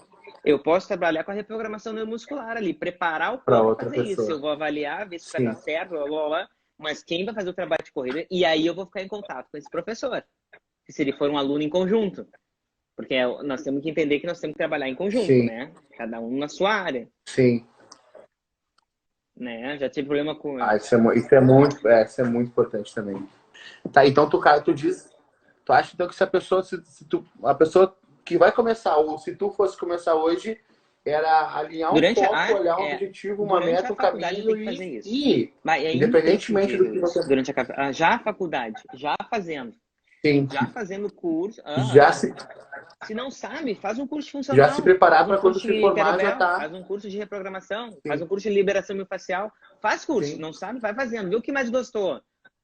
Eu posso trabalhar com a reprogramação neuromuscular ali, preparar o para corpo para outra fazer isso. Eu pessoa. vou avaliar, ver se vai Sim, dar certo, blá, blá, blá, mas quem vai fazer o trabalho de corrida? E aí eu vou ficar em contato com esse professor, se ele for um aluno em conjunto. Porque nós temos que entender que nós temos que trabalhar em conjunto, sim, né? Cada um na sua área, sim. né? Já tive problema com... Ah, isso é muito importante também. Tá, então tu diz, tu acha então que se a pessoa, a pessoa que vai começar, ou se tu fosse começar hoje, era alinhar um Durante foco, olhar um objetivo, uma durante a meta, um faculdade eu caminho tenho que fazer e isso. ir, Mas é independentemente do imprescindível que você. isso. Durante já a faculdade, já fazendo. Sim, Já fazendo curso. já se, Se não sabe, faz um curso já se funcional, preparar faz um para quando curso se de formar já Perobel, tá. faz um curso de reprogramação, faz Sim, um curso de liberação miofascial, faz curso. sim, Não sabe, vai fazendo. Vê o que mais gostou.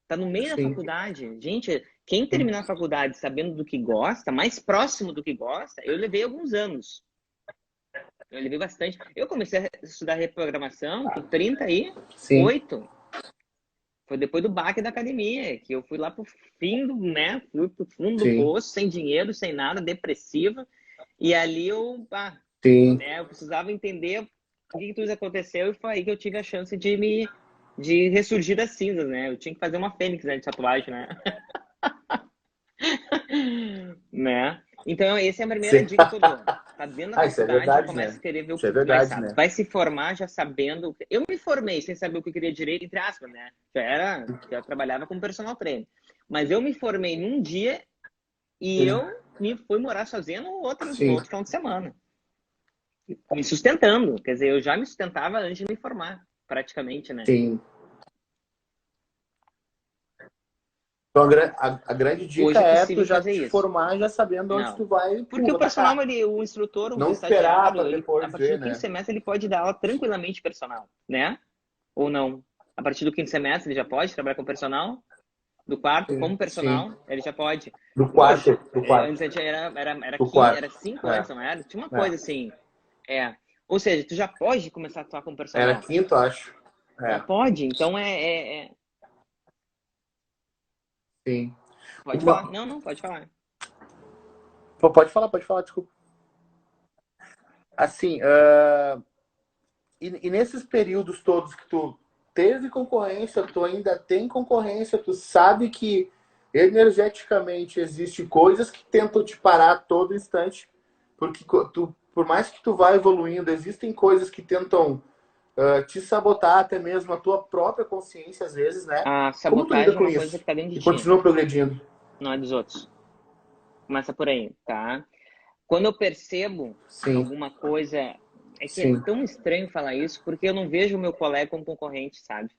Tá no meio da sim, faculdade. Gente, quem sim, terminar a faculdade sabendo do que gosta, mais próximo do que gosta, eu levei alguns anos. Eu levei bastante. Eu comecei a estudar reprogramação com sim, 38. Foi depois do baque da academia, que eu fui lá pro fim do, né? Fui pro fundo do sim, poço, sem dinheiro, sem nada, depressiva. E ali sim. eu precisava entender o que tudo isso aconteceu e foi aí que eu tive a chance de ressurgir das cinzas, né? Eu tinha que fazer uma fênix, né, de tatuagem, né? Né? Então, essa é a primeira Sim. dica que eu dou. Tá dentro da Ah, isso é faculdade, já verdade, começa né? a querer ver o Isso é que tu mais verdade, sabe. né? Vai se formar já sabendo. Eu me formei sem saber o que eu queria direito, entre aspas, né? Já trabalhava como personal trainer. Mas eu me formei num dia e Sim, eu me fui morar sozinho no sim, outro final de semana. Me sustentando. Quer dizer, eu já me sustentava antes de me formar, praticamente, né? sim. Então, a grande dica Hoje é é tu possível já fazer te isso. formar já sabendo onde tu Não. vai, Porque o pum, personal, atacar. o instrutor, o Não esperar estagiário, para a depois partir ver, do quinto né? semestre, ele pode dar aula tranquilamente personal, né? Ou não? A partir do quinto semestre, ele já pode trabalhar com personal? Do quarto, Sim, como sim. personal, ele já pode. Do quarto, Hoje, do quarto, antes era do 15, era quarto. 5 É, antes, não era? Tinha uma é. coisa assim. É. Ou seja, tu já pode começar a atuar como Era personal. quinto, acho. Já É. pode. Então, Sim. Pode falar. Não, não, pode falar. Pode falar, desculpa. Assim, e nesses períodos todos que tu teve concorrência, tu ainda tem concorrência, tu sabe que energeticamente existe coisas que tentam te parar a todo instante, porque tu, por mais que tu vá evoluindo, existem coisas que tentam te sabotar, até mesmo a tua própria consciência às vezes, né? A Como tu lida sabotagem é com uma coisa isso? que tá dentro de E ti, continua progredindo? não é dos outros. Começa por aí, tá? Quando eu percebo Sim, alguma coisa, é que é sim, tão estranho falar isso, porque eu não vejo o meu colega como concorrente, sabe?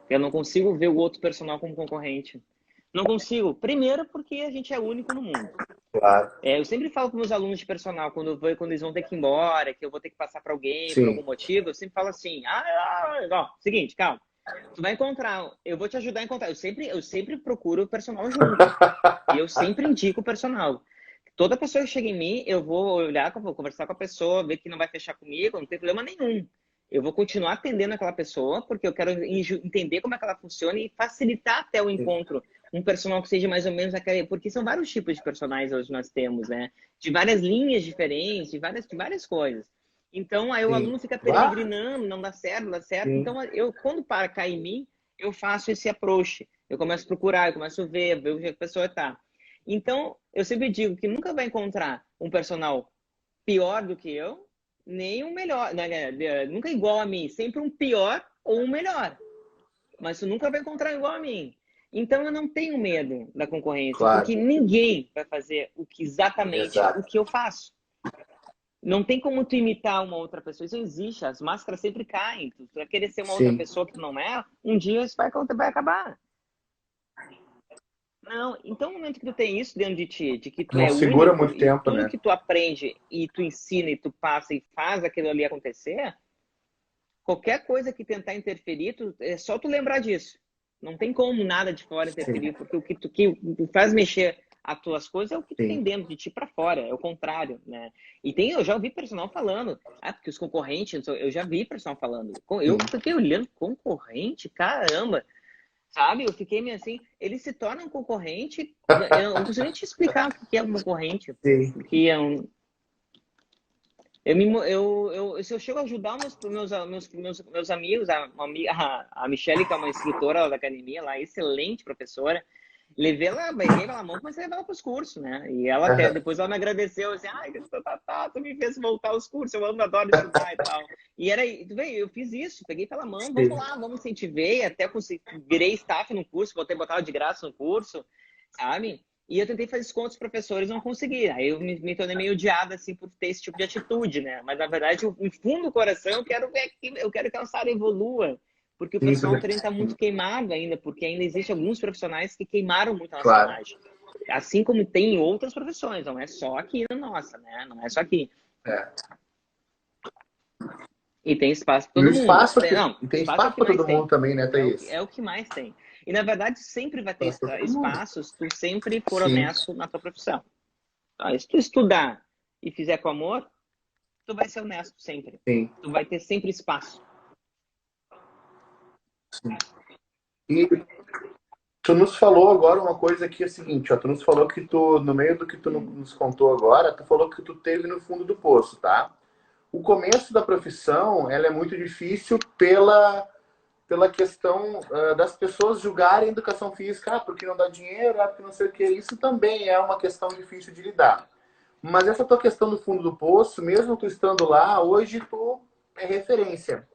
Eu não consigo ver o outro personal como concorrente. Não consigo. Primeiro, porque a gente é único no mundo. claro. Eu sempre falo com meus alunos de personal, quando eles vão ter que ir embora, que eu vou ter que passar para alguém por algum Sim, motivo, eu sempre falo assim: ó, seguinte, calma. Tu vai encontrar, eu vou te ajudar a encontrar. Eu sempre procuro o personal junto. E eu sempre indico o personal. Toda pessoa que chega em mim, eu vou olhar, vou conversar com a pessoa, ver que não vai fechar comigo, não tem problema nenhum. Eu vou continuar atendendo aquela pessoa, porque eu quero entender como é que ela funciona e facilitar até o sim, encontro. Um personal que seja mais ou menos aquele. Porque são vários tipos de personagens hoje nós temos, né? De várias linhas diferentes, de várias coisas. Então, aí o sim. aluno fica Vá? peregrinando, não dá certo, não dá certo. Sim, Então, quando para cair em mim, eu faço esse approach. Eu começo a procurar, eu começo a ver onde a pessoa está. Então, eu sempre digo que nunca vai encontrar um personal pior do que eu, nem um melhor, nunca igual a mim, sempre um pior ou um melhor, mas tu nunca vai encontrar igual a mim. Então eu não tenho medo da concorrência, claro. porque ninguém vai fazer exatamente o Exato. que eu faço. Não tem como tu imitar uma outra pessoa, isso não existe, as máscaras sempre caem. Tu vai querer ser uma outra Sim. pessoa que tu não é, um dia isso vai acabar. Não, então, no momento que tu tem isso dentro de ti, de que tu Não é segura único muito e tempo, tudo né? que tu aprende e tu ensina e tu passa e faz aquilo ali acontecer, qualquer coisa que tentar interferir, é só tu lembrar disso. Não tem como nada de fora Sim, interferir, porque que faz mexer as tuas coisas é o que tu tem sim. dentro de ti para fora, é o contrário, né? E eu já ouvi personal falando, porque os concorrentes, eu já vi personal falando, Sim. eu fiquei olhando, concorrente, caramba, sabe? Eu fiquei meio assim, ele se torna um concorrente, eu não consigo nem te explicar o que é um concorrente, Sim. porque é um, se eu chego a ajudar meus amigos, a Michelle, que é uma instrutora lá da academia, lá, excelente professora, peguei ela na mão e comecei a levar ela para os cursos, né? E ela até, Aham. depois ela me agradeceu, assim, ai, tu me fez voltar aos cursos, eu amo, adoro estudar e tal. E era, tu vê, eu fiz isso, peguei pela mão, vamos Sim. lá, vamos incentivei, até virei staff no curso, botar ela de graça no curso, sabe? E eu tentei fazer descontos para os professores, não consegui. Aí eu me tornei meio odiada, assim, por ter esse tipo de atitude, né? Mas, na verdade, no fundo do coração, eu quero que a Sara evolua. Porque o Sim, personal trainer está muito sim. queimado ainda, porque ainda existem alguns profissionais que queimaram muito a nossa Claro. imagem. Assim como tem em outras profissões, não é só aqui na nossa, né? Não é só aqui. É. E tem espaço para E o todo mundo. espaço aqui, Não, e tem espaço é o espaço que para mais todo mundo tem. também, né, Thaís? É o que mais tem. E, na verdade, sempre vai ter Espaço para todo mundo. espaços, tu sempre for Sim, honesto na tua profissão. Se tu estudar e fizer com amor, tu vai ser honesto sempre. sim, Tu vai ter sempre espaço. sim. E tu nos falou agora uma coisa que é a seguinte, ó, tu nos falou que tu, no meio do que tu nos contou agora, tu falou que tu teve no fundo do poço, tá? O começo da profissão, ela é muito difícil pela questão das pessoas julgarem a educação física, porque não dá dinheiro, porque não sei o que. Isso também é uma questão difícil de lidar. Mas essa tua questão do fundo do poço, mesmo tu estando lá, hoje tu é referência.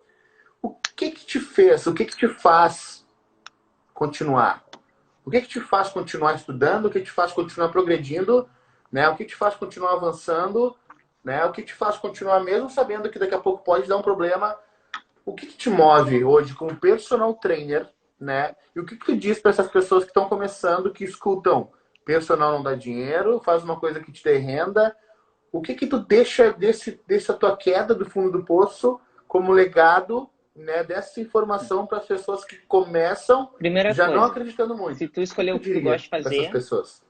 O que que te fez, o que que te faz continuar? O que que te faz continuar estudando? O que te faz continuar progredindo? Né? O que te faz continuar avançando? Né? O que te faz continuar mesmo sabendo que daqui a pouco pode dar um problema? O que que te move hoje como personal trainer, né? E o que que tu diz para essas pessoas que estão começando, que escutam, personal não dá dinheiro, faz uma coisa que te dê renda. O que que tu deixa dessa tua queda do fundo do poço como legado, né, dessa informação para as pessoas que começam Primeira já não coisa, acreditando se muito? tu O que que escolher tu o que tu gosta diria de para essas fazer, pessoas?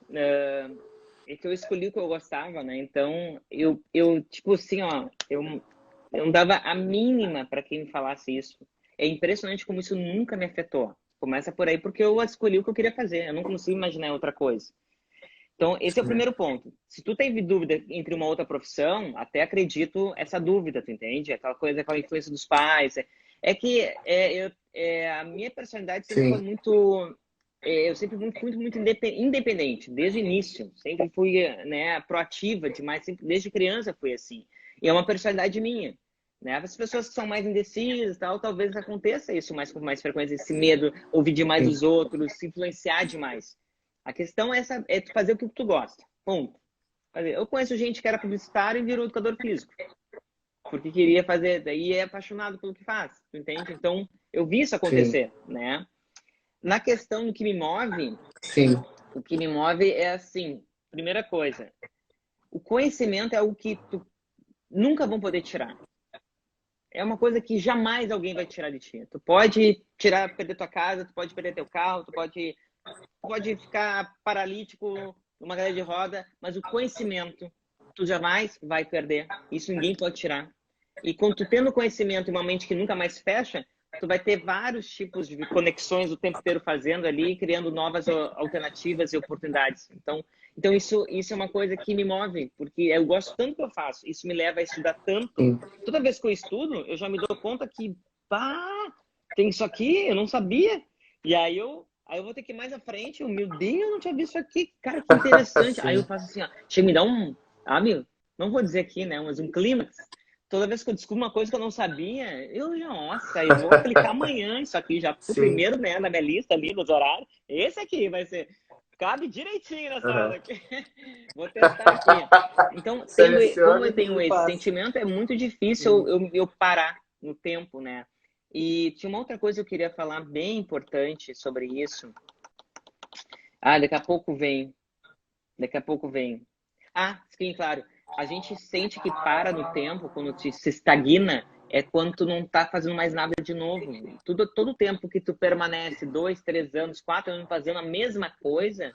é que eu escolhi o que eu gostava, né? Então, eu tipo assim, ó, eu não dava a mínima para quem me falasse isso. É impressionante como isso nunca me afetou. Começa por aí porque eu escolhi o que eu queria fazer. Eu não consigo imaginar outra coisa. Então, esse é o primeiro ponto. Se tu teve dúvida entre uma outra profissão, até acredito essa dúvida, tu entende? Aquela coisa, aquela influência dos pais. A minha personalidade sempre foi Sim, muito... eu sempre fui muito independente, desde o início. Sempre fui, né, proativa demais. Sempre, desde criança fui assim. E é uma personalidade minha. Né? As pessoas que são mais indecisas, tal, talvez aconteça isso mais com mais frequência, esse medo, ouvir demais sim, os outros, se influenciar demais. A questão é tu fazer o que tu gosta. Ponto. Eu conheço gente que era publicitário e virou educador físico. Porque queria fazer, daí é apaixonado pelo que faz, tu entende? Então, eu vi isso sim, acontecer, né? Na questão do que me move, sim, o que me move é assim, primeira coisa, o conhecimento é algo que tu nunca vão poder tirar. É uma coisa que jamais alguém vai tirar de ti. Tu pode tirar, perder tua casa, tu pode perder teu carro, tu pode ficar paralítico numa cadeira de roda, mas o conhecimento tu jamais vai perder. Isso ninguém pode tirar. E quando tu tendo conhecimento e uma mente que nunca mais fecha, tu vai ter vários tipos de conexões o tempo inteiro fazendo ali, criando novas alternativas e oportunidades. Então isso é uma coisa que me move, porque eu gosto tanto do que eu faço. Isso me leva a estudar tanto. sim. Toda vez que eu estudo, eu já me dou conta que, pá, tem isso aqui, eu não sabia. E aí eu vou ter que ir mais à frente. Meu Deus, eu não tinha visto isso aqui. Cara, que interessante. Aí eu Sim. faço assim, ó. Chega, me dá um... Ah, meu, não vou dizer aqui, né? Mas um clímax. Toda vez que eu descubro uma coisa que eu não sabia, eu já, nossa, eu vou aplicar amanhã isso aqui. Já o Sim. primeiro, né, na minha lista ali, nos horários. Esse aqui vai ser... Cabe direitinho nessa Aham. aula aqui. Vou testar aqui. Então, como Selecione eu tenho e esse passa. sentimento, é muito difícil Sim. eu parar no tempo, né? E tinha uma outra coisa que eu queria falar bem importante sobre isso. Ah, daqui a pouco vem. Daqui a pouco vem. Ah, sim, claro. A gente sente que para no tempo, quando se estagna, é quando tu não tá fazendo mais nada de novo. Todo o tempo que tu permanece, 2, 3 anos, 4 anos fazendo a mesma coisa,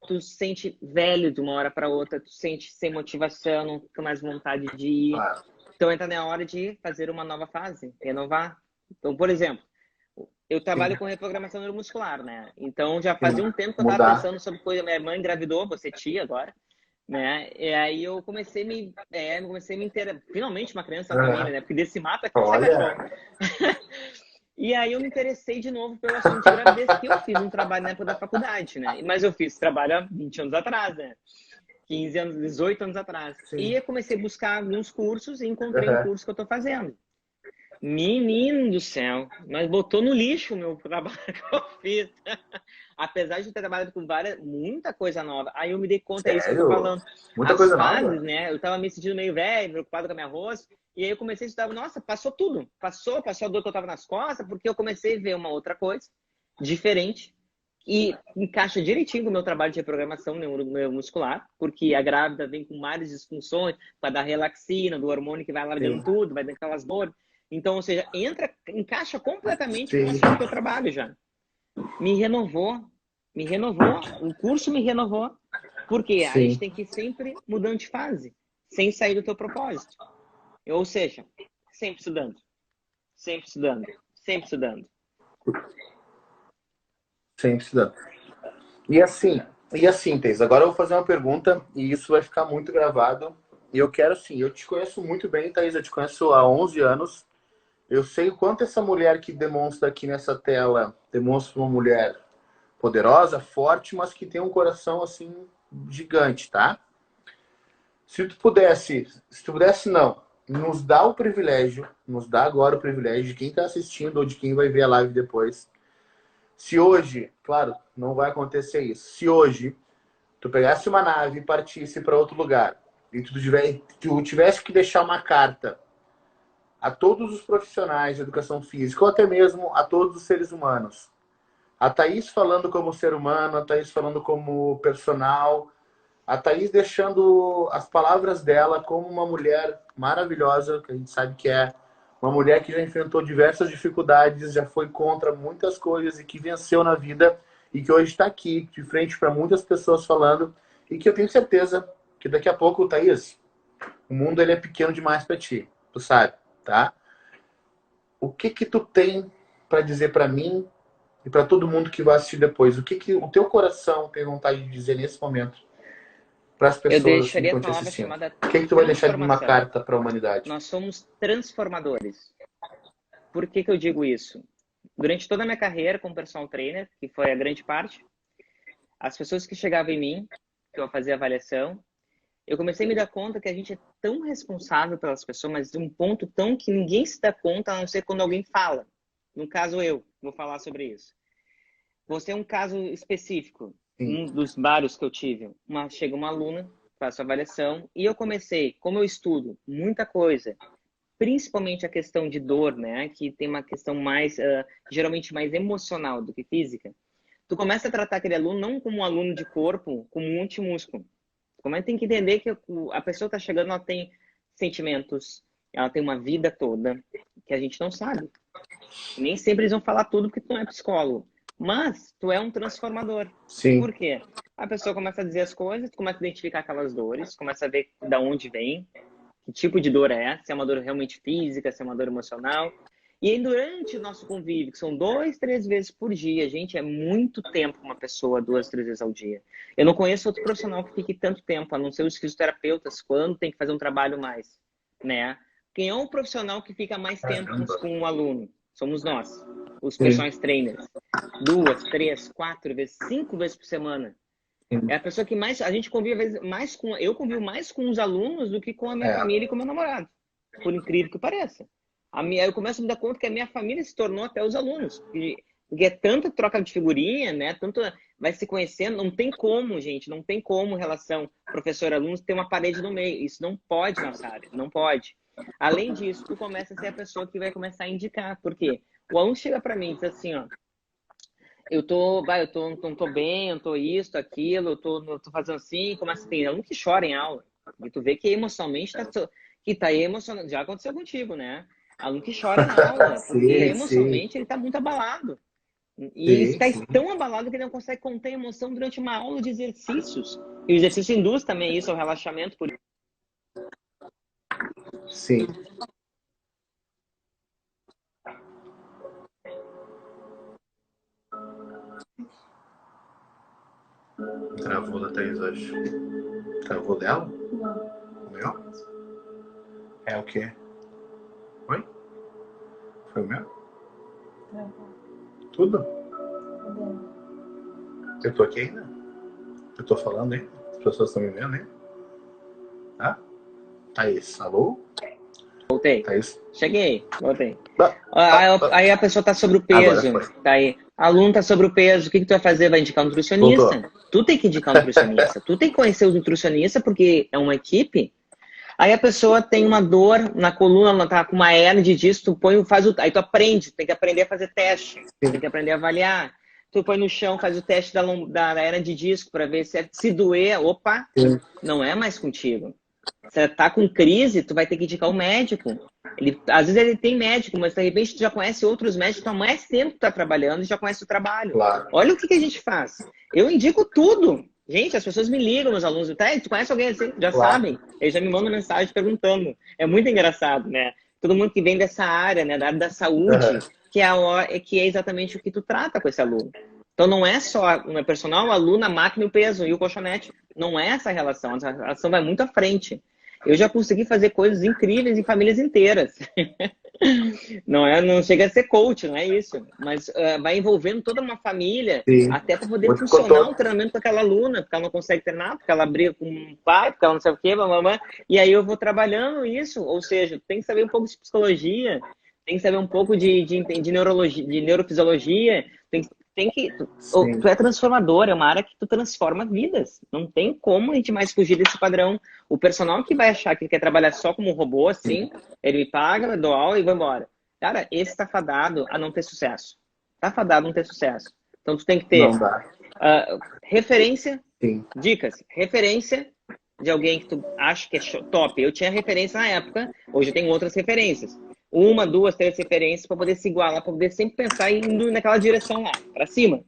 tu se sente velho de uma hora para outra, tu sente sem motivação, não fica mais vontade de ir. Claro. Então entra na hora de fazer uma nova fase, renovar. Então, por exemplo, eu trabalho Sim, com reprogramação neuromuscular, né? Então já sim. fazia um tempo que eu estava Mudar. pensando sobre coisa. Minha irmã engravidou, você tia agora, né? E aí eu comecei a me interessar. Finalmente uma criança na família, Aham. né? Porque desse mato aqui sai cachorro. Olha. E aí eu me interessei de novo pelo assunto de gravidez, que eu fiz um trabalho na época da faculdade, né? Mas eu fiz trabalho há 20 anos atrás, né? 15 anos, 18 anos atrás. E Sim. eu comecei a buscar alguns cursos e encontrei um Aham. curso que eu estou fazendo. Menino do céu, mas botou no lixo o meu trabalho que eu fiz. Apesar de ter trabalhado com muita coisa nova. Aí eu me dei conta, é isso que eu tô Sério? falando. Muita As coisa fases, nova? né? Eu tava me sentindo meio velho, preocupado com a minha rosto. E aí eu comecei a estudar, nossa, passou tudo. Passou a dor que eu tava nas costas, porque eu comecei a ver uma outra coisa, diferente, e encaixa direitinho com o meu trabalho de reprogramação neuromuscular, porque a grávida vem com várias disfunções, para dar relaxina, do hormônio que vai largando Sim. tudo, vai dando aquelas dores. Então, ou seja, encaixa completamente com o Sim. assunto que eu trabalho já. Me renovou, me renovou, o curso me renovou. Porque a gente Sim. tem que ir sempre mudando de fase, sem sair do teu propósito. Ou seja, sempre estudando, sempre estudando, sempre estudando. Sempre estudando. E assim, Thaís, agora eu vou fazer uma pergunta e isso vai ficar muito gravado. E eu quero, sim, eu te conheço muito bem, Thaís, eu te conheço há 11 anos. Eu sei o quanto essa mulher que demonstra aqui nessa tela demonstra uma mulher poderosa, forte, mas que tem um coração, assim, gigante, tá? Se tu pudesse, não, nos dá o privilégio, nos dá agora o privilégio de quem está assistindo ou de quem vai ver a live depois. Se hoje, claro, não vai acontecer isso. Se hoje tu pegasse uma nave e partisse para outro lugar e tu tivesse que deixar uma carta a todos os profissionais de educação física ou até mesmo a todos os seres humanos, a Thaís falando como ser humano, a Thaís falando como personal, a Thaís deixando as palavras dela como uma mulher maravilhosa, que a gente sabe que é uma mulher que já enfrentou diversas dificuldades, já foi contra muitas coisas e que venceu na vida e que hoje está aqui, de frente para muitas pessoas falando e que eu tenho certeza que daqui a pouco, Thaís, o mundo ele é pequeno demais para ti, tu sabe, tá? O que que tu tem para dizer para mim e para todo mundo que vai assistir depois, o que, que o teu coração tem vontade de dizer nesse momento para as Eu pessoas assim, que deixaria a estão te palavra assistindo? chamada O que, que tu vai deixar de uma transformação. carta para a humanidade? Nós somos transformadores. Por que que eu digo isso? Durante toda a minha carreira como personal trainer, que foi a grande parte, as pessoas que chegavam em mim, que eu fazia avaliação, eu comecei a me dar conta que a gente é tão responsável pelas pessoas, mas de um ponto tão que ninguém se dá conta, a não ser quando alguém fala. No caso, eu vou falar sobre isso. Você é um caso específico, Sim, um dos vários que eu tive. Chega uma aluna, faço avaliação, e eu comecei, como eu estudo muita coisa, principalmente a questão de dor, né, que tem uma questão mais, geralmente mais emocional do que física, tu começa a tratar aquele aluno não como um aluno de corpo, como um multimúsculo. Como é que tem que entender que a pessoa está chegando, ela tem sentimentos, ela tem uma vida toda que a gente não sabe. Nem sempre eles vão falar tudo porque tu não é psicólogo. Mas tu é um transformador. sim, Por quê? A pessoa começa a dizer as coisas, tu começa a identificar aquelas dores, começa a ver de onde vem, que tipo de dor é, se é uma dor realmente física, se é uma dor emocional. E aí, durante o nosso convívio, que são 2, 3 vezes por dia, gente, é muito tempo com uma pessoa, 2, 3 vezes ao dia. Eu não conheço outro profissional que fique tanto tempo, a não ser os fisioterapeutas, quando tem que fazer um trabalho mais, né? Quem é o profissional que fica mais tempo com um aluno? Somos nós, os sim, personal trainers. 2, 3, 4 vezes, 5 vezes por semana. sim. É a pessoa que mais, a gente convive mais com, eu convivo mais com os alunos do que com a minha É, família e com o meu namorado, por incrível que pareça. Eu começo a me dar conta que a minha família se tornou até os alunos, porque é tanta troca de figurinha, né? Tanto vai se conhecendo, não tem como, gente, não tem como relação professor-aluno ter uma parede no meio. Isso não pode nessa área, não pode. Além disso, tu começa a ser a pessoa que vai começar a indicar, porque o aluno chega para mim e diz assim, ó, não tô bem, eu tô isso, aquilo, eu tô fazendo assim, começa a ter aluno que chora em aula. E tu vê que emocionalmente que tá emocionado. Já aconteceu contigo, né? Aluno que chora na aula, porque sim, sim, emocionalmente ele tá muito abalado. E ele sim, está sim, tão abalado que ele não consegue conter a emoção durante uma aula de exercícios. E o exercício induz também isso, ao relaxamento. Por sim. Travou da Thaís hoje. Travou dela? O meu? É o quê? Oi? Foi o meu? Tudo? Eu tô aqui ainda? Eu tô falando ainda? As pessoas estão me vendo ainda? Tá? Thaís, alô? Voltei. Thaís? Cheguei, voltei. Ah, ah, ah. Aí a pessoa tá sobre o Agora peso, foi. tá aí. Aluno tá sobre o peso, o que que tu vai fazer? Vai indicar um Voltou. nutricionista. Tu tem que indicar um nutricionista. Tu tem que conhecer o nutricionista porque é uma equipe. Aí a pessoa tem uma dor na coluna, ela tá com uma hernia de disco, tu põe, aí tu aprende, tem que aprender a fazer teste, tem Sim, que aprender a avaliar. Tu põe no chão, faz o teste da hernia de disco para ver se doer, opa, sim, não é mais contigo. Você tá com crise, tu vai ter que indicar o médico. Às vezes ele tem médico, mas de repente tu já conhece outros médicos, tu há mais tempo que tá trabalhando e já conhece o trabalho. claro. Olha o que que a gente faz. Eu indico tudo. Gente, as pessoas me ligam, meus alunos, tá? Tu conhece alguém assim? Já Claro. sabem. Eles já me mandam mensagem perguntando. É muito engraçado, né? Todo mundo que vem dessa área, né, da área da saúde, Uhum. que é exatamente o que tu trata com esse aluno. Então não é só uma personal, aluno, a máquina e o peso e o colchonete. Não é essa relação. Essa relação vai muito à frente. Eu já consegui fazer coisas incríveis em famílias inteiras. Não é, não chega a ser coach, não é isso. Mas vai envolvendo toda uma família Sim. até para poder Muito funcionar o contou. treinamento com aquela aluna, porque ela não consegue treinar, porque ela briga com o pai, porque ela não sabe o quê, mamãe. E aí eu vou trabalhando isso. Ou seja, tem que saber um pouco de psicologia, tem que saber um pouco de neurologia, de neurofisiologia, tem que. Tu Sim. é transformador, é uma área que tu transforma vidas. Não tem como a gente mais fugir desse padrão. O personal que vai achar que quer trabalhar só como um robô, assim, ele me paga, eu dou aula e vai embora. Cara, esse tá fadado a não ter sucesso. Tá fadado a não ter sucesso. Então tu tem que Não ter dá. referência, Sim. dicas, referência de alguém que tu acha que é top. Eu tinha referência na época, hoje eu tenho outras referências. Uma, duas, três referências para poder se igualar, para poder sempre pensar indo naquela direção lá, para cima,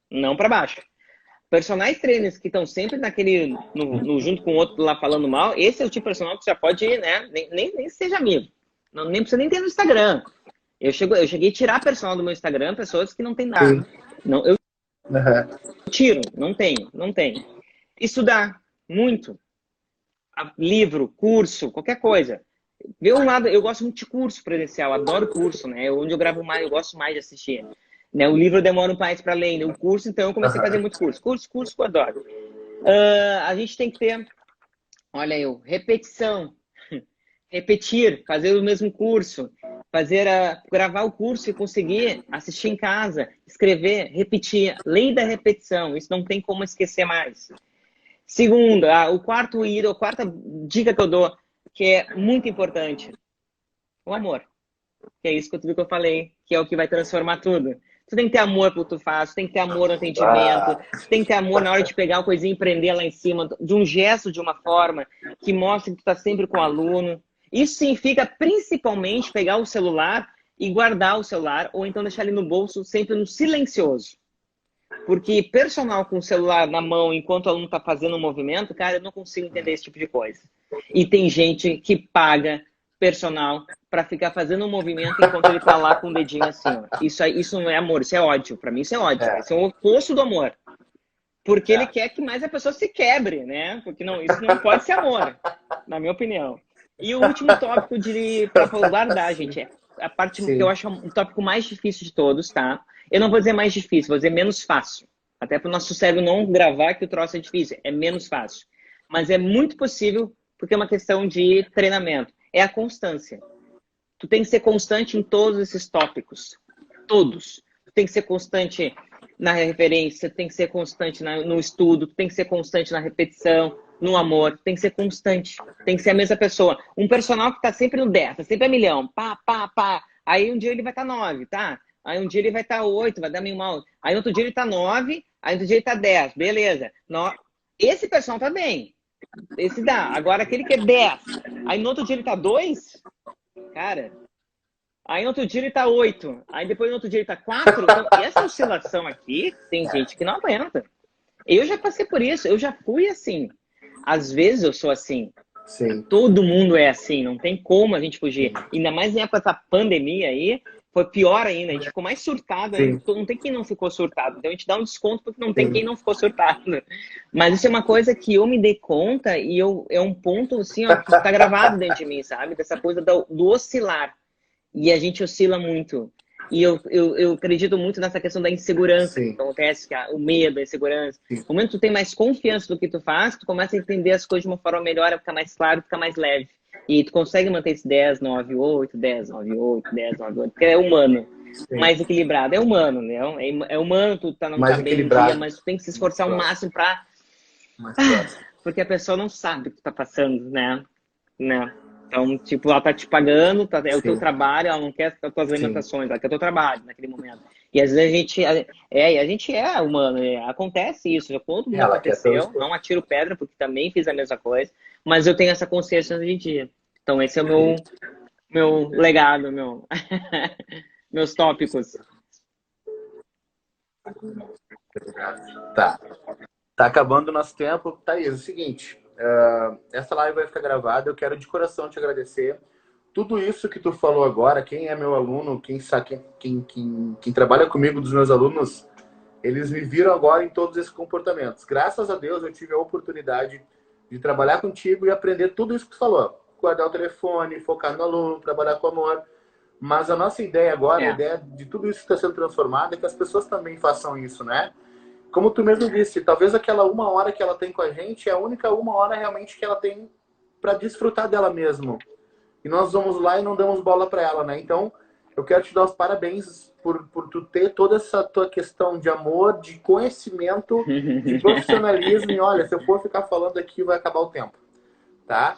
não para baixo. Personagens trainers que estão sempre naquele, junto com o outro lá falando mal, esse é o tipo de personal que você já pode ir, né? Nem seja amigo. Não, nem precisa nem ter no Instagram. Eu cheguei a tirar personal do meu Instagram, pessoas que não tem nada. Sim. Não, eu Aham. tiro, não tenho, não tenho. Estudar muito, livro, curso, qualquer coisa. Ver um lado, eu gosto muito de curso presencial, adoro curso, né? Onde eu gravo mais, eu gosto mais de assistir. Né? O livro eu demoro um país para ler, né? O curso, então, eu comecei a fazer muito curso. Curso, eu adoro. A gente tem que ter, olha eu, repetição. Repetir, fazer o mesmo curso, gravar o curso e conseguir assistir em casa, escrever, repetir. Lei da repetição, isso não tem como esquecer mais. Segundo, a quarta dica que eu dou, que é muito importante, o amor. Que é isso que tudo que eu falei, que é o que vai transformar tudo. Tu tem que ter amor pelo que tu faz, tu tem que ter amor no atendimento, tu tem que ter amor na hora de pegar uma coisinha e prender lá em cima, de um gesto, de uma forma que mostre que tu tá sempre com o aluno. Isso significa principalmente pegar o celular e guardar o celular, ou então deixar ele no bolso, sempre no silencioso. Porque personal com o celular na mão enquanto o aluno está fazendo um movimento, cara, eu não consigo entender esse tipo de coisa. E tem gente que paga personal para ficar fazendo um movimento enquanto ele está lá com o dedinho assim. Ó. Isso não é amor, isso é ódio. Para mim isso é ódio. Isso é o oposto do amor. Porque ele quer que mais a pessoa se quebre, né? Porque não, isso não pode ser amor, na minha opinião. E o último tópico para guardar, gente, é a parte que eu acho um tópico mais difícil de todos, tá? Eu não vou dizer mais difícil, vou dizer menos fácil. Até para o nosso cérebro não gravar que o troço é difícil, é menos fácil. Mas é muito possível, porque é uma questão de treinamento. É a constância. Tu tem que ser constante em todos esses tópicos. Todos. Tu tem que ser constante na referência, tem que ser constante no estudo, tem que ser constante na repetição, no amor, tem que ser constante, tem que ser a mesma pessoa. Um personal que tá sempre no 10, tá sempre a milhão, pá, pá, pá. Aí um dia ele vai estar 9, tá? Aí um dia ele vai estar 8, vai dar meio mal. Aí outro dia ele tá 9, aí outro dia ele tá 10, beleza. Esse personal tá bem, esse dá. Agora aquele que é 10, aí no outro dia ele tá 2, cara... Aí no outro dia ele tá 8. Aí depois no outro dia ele tá 4. Então, essa oscilação aqui, tem gente que não aguenta. Eu já passei por isso. Eu já fui assim. Às vezes eu sou assim. Sim. Todo mundo é assim. Não tem como a gente fugir. Ainda mais em época dessa pandemia aí. Foi pior ainda. A gente ficou mais surtado. Não tem quem não ficou surtado. Então a gente dá um desconto porque não tem quem não ficou surtado. Mas isso é uma coisa que eu me dei conta e é um ponto assim, ó, que tá gravado dentro de mim, sabe? Dessa coisa do oscilar. E a gente oscila muito. E eu acredito muito nessa questão da insegurança que acontece, o medo, a insegurança. No momento que tu tem mais confiança do que tu faz, tu começa a entender as coisas de uma forma melhor, fica mais claro, fica mais leve. E tu consegue manter esse 10, 9, 8, 10, 9, 8, 10, 9, 8, porque é humano. Mais equilibrado. É humano, né? É humano, tu não tá bem no dia, mas tu tem que se esforçar ao máximo pra... porque a pessoa não sabe o que tu tá passando, né? Então, tipo, ela tá te pagando, é o teu trabalho, ela não quer as tuas alimentações, ela quer o teu trabalho naquele momento. E às vezes a gente é humano, acontece isso, já todo mundo aconteceu, não atiro pedra, porque também fiz a mesma coisa, mas eu tenho essa consciência hoje em dia. Então esse é o meu legado, meus tópicos. Tá. Tá acabando o nosso tempo. Thaís, é o seguinte, essa live vai ficar gravada, eu quero de coração te agradecer. Tudo isso que tu falou agora, quem é meu aluno, quem trabalha comigo dos meus alunos, eles me viram agora em todos esses comportamentos. Graças a Deus eu tive a oportunidade de trabalhar contigo e aprender tudo isso que tu falou. Guardar o telefone, focar no aluno, trabalhar com amor. Mas a nossa ideia agora, a ideia de tudo isso que está sendo transformado é que as pessoas também façam isso, né? Como tu mesmo disse, talvez aquela 1 hora que ela tem com a gente é a única 1 hora realmente que ela tem para desfrutar dela mesmo. E nós vamos lá e não damos bola para ela, né? Então, eu quero te dar os parabéns por tu ter toda essa tua questão de amor, de conhecimento, de profissionalismo. E olha, se eu for ficar falando aqui, vai acabar o tempo, tá?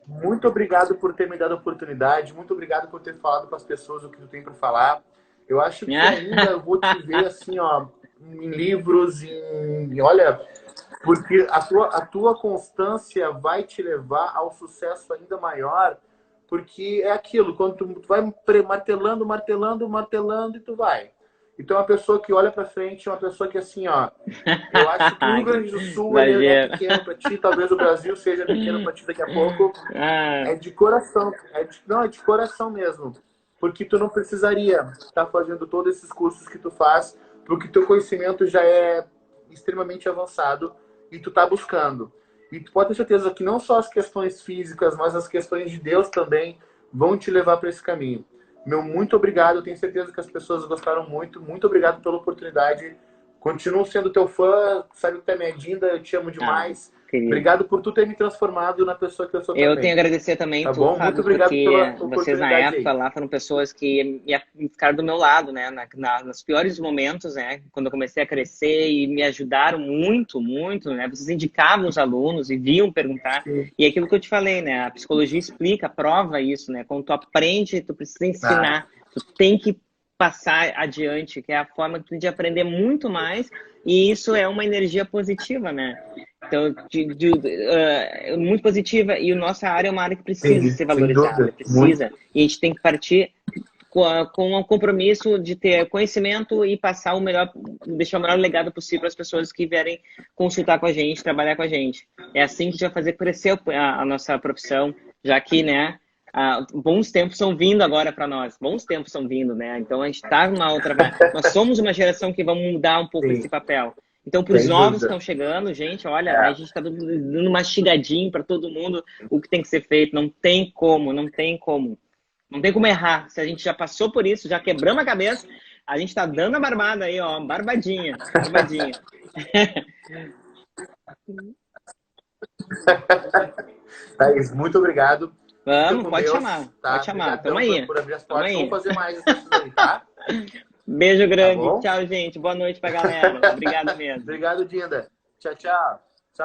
Muito obrigado por ter me dado a oportunidade. Muito obrigado por ter falado para as pessoas o que tu tem para falar. Eu acho que ainda eu vou te ver assim, ó, em livros, olha, porque a tua constância vai te levar ao sucesso ainda maior, porque é aquilo, quando tu vai martelando, martelando, martelando e tu vai. Então, uma pessoa que olha pra frente, uma pessoa que assim, ó, eu acho que o Rio Grande do Sul ele é pequeno pra ti, talvez o Brasil seja pequeno pra ti daqui a pouco. É de coração, não, é de coração mesmo. Porque tu não precisaria estar fazendo todos esses cursos que tu faz, porque teu conhecimento já é extremamente avançado e tu tá buscando. E tu pode ter certeza que não só as questões físicas, mas as questões de Deus também vão te levar para esse caminho. Meu muito obrigado, eu tenho certeza que as pessoas gostaram muito. Muito obrigado pela oportunidade. Continuo sendo teu fã, sabe que tu é minha Dinda, eu te amo demais. Obrigado por tu ter me transformado na pessoa que eu sou também. Eu tenho a agradecer também, tá tu, bom? Fábio, muito obrigado porque pela vocês na oportunidade época aí. lá foram pessoas que ficaram do meu lado, né? Nos piores momentos, né? Quando eu comecei a crescer e me ajudaram muito, muito, né? Vocês indicavam os alunos e vinham perguntar. Sim. E aquilo que eu te falei, né? A psicologia explica, prova isso, né? Quando tu aprende, tu precisa ensinar. Tu tem que passar adiante, que é a forma que tu tem de aprender muito mais. E isso é uma energia positiva, né? Então, muito positiva. E a nossa área é uma área que precisa ser valorizada, precisa. Muito. E a gente tem que partir com o compromisso de ter conhecimento e passar deixar o melhor legado possível para as pessoas que vierem consultar com a gente, trabalhar com a gente. É assim que a gente vai fazer crescer a nossa profissão, já que, né, bons tempos estão vindo agora para nós. Bons tempos estão vindo, né? Então, a gente está numa outra... Nós somos uma geração que vamos mudar um pouco esse papel. Então, para os novos que estão chegando, gente, olha, a gente está dando mastigadinho para todo mundo o que tem que ser feito. Não tem como, não tem como. Não tem como errar. Se a gente já passou por isso, já quebramos a cabeça, a gente está dando a barbada aí, ó, barbadinha, barbadinha. Thaís, muito obrigado. Vamos, pode chamar, tá? Pode chamar. Tamo aí. Por abrir as portas. Vamos fazer mais isso aí, tá? Beijo grande. Tá, tchau, gente. Boa noite pra galera. Obrigado mesmo. Obrigado, Dinda. Tchau, tchau.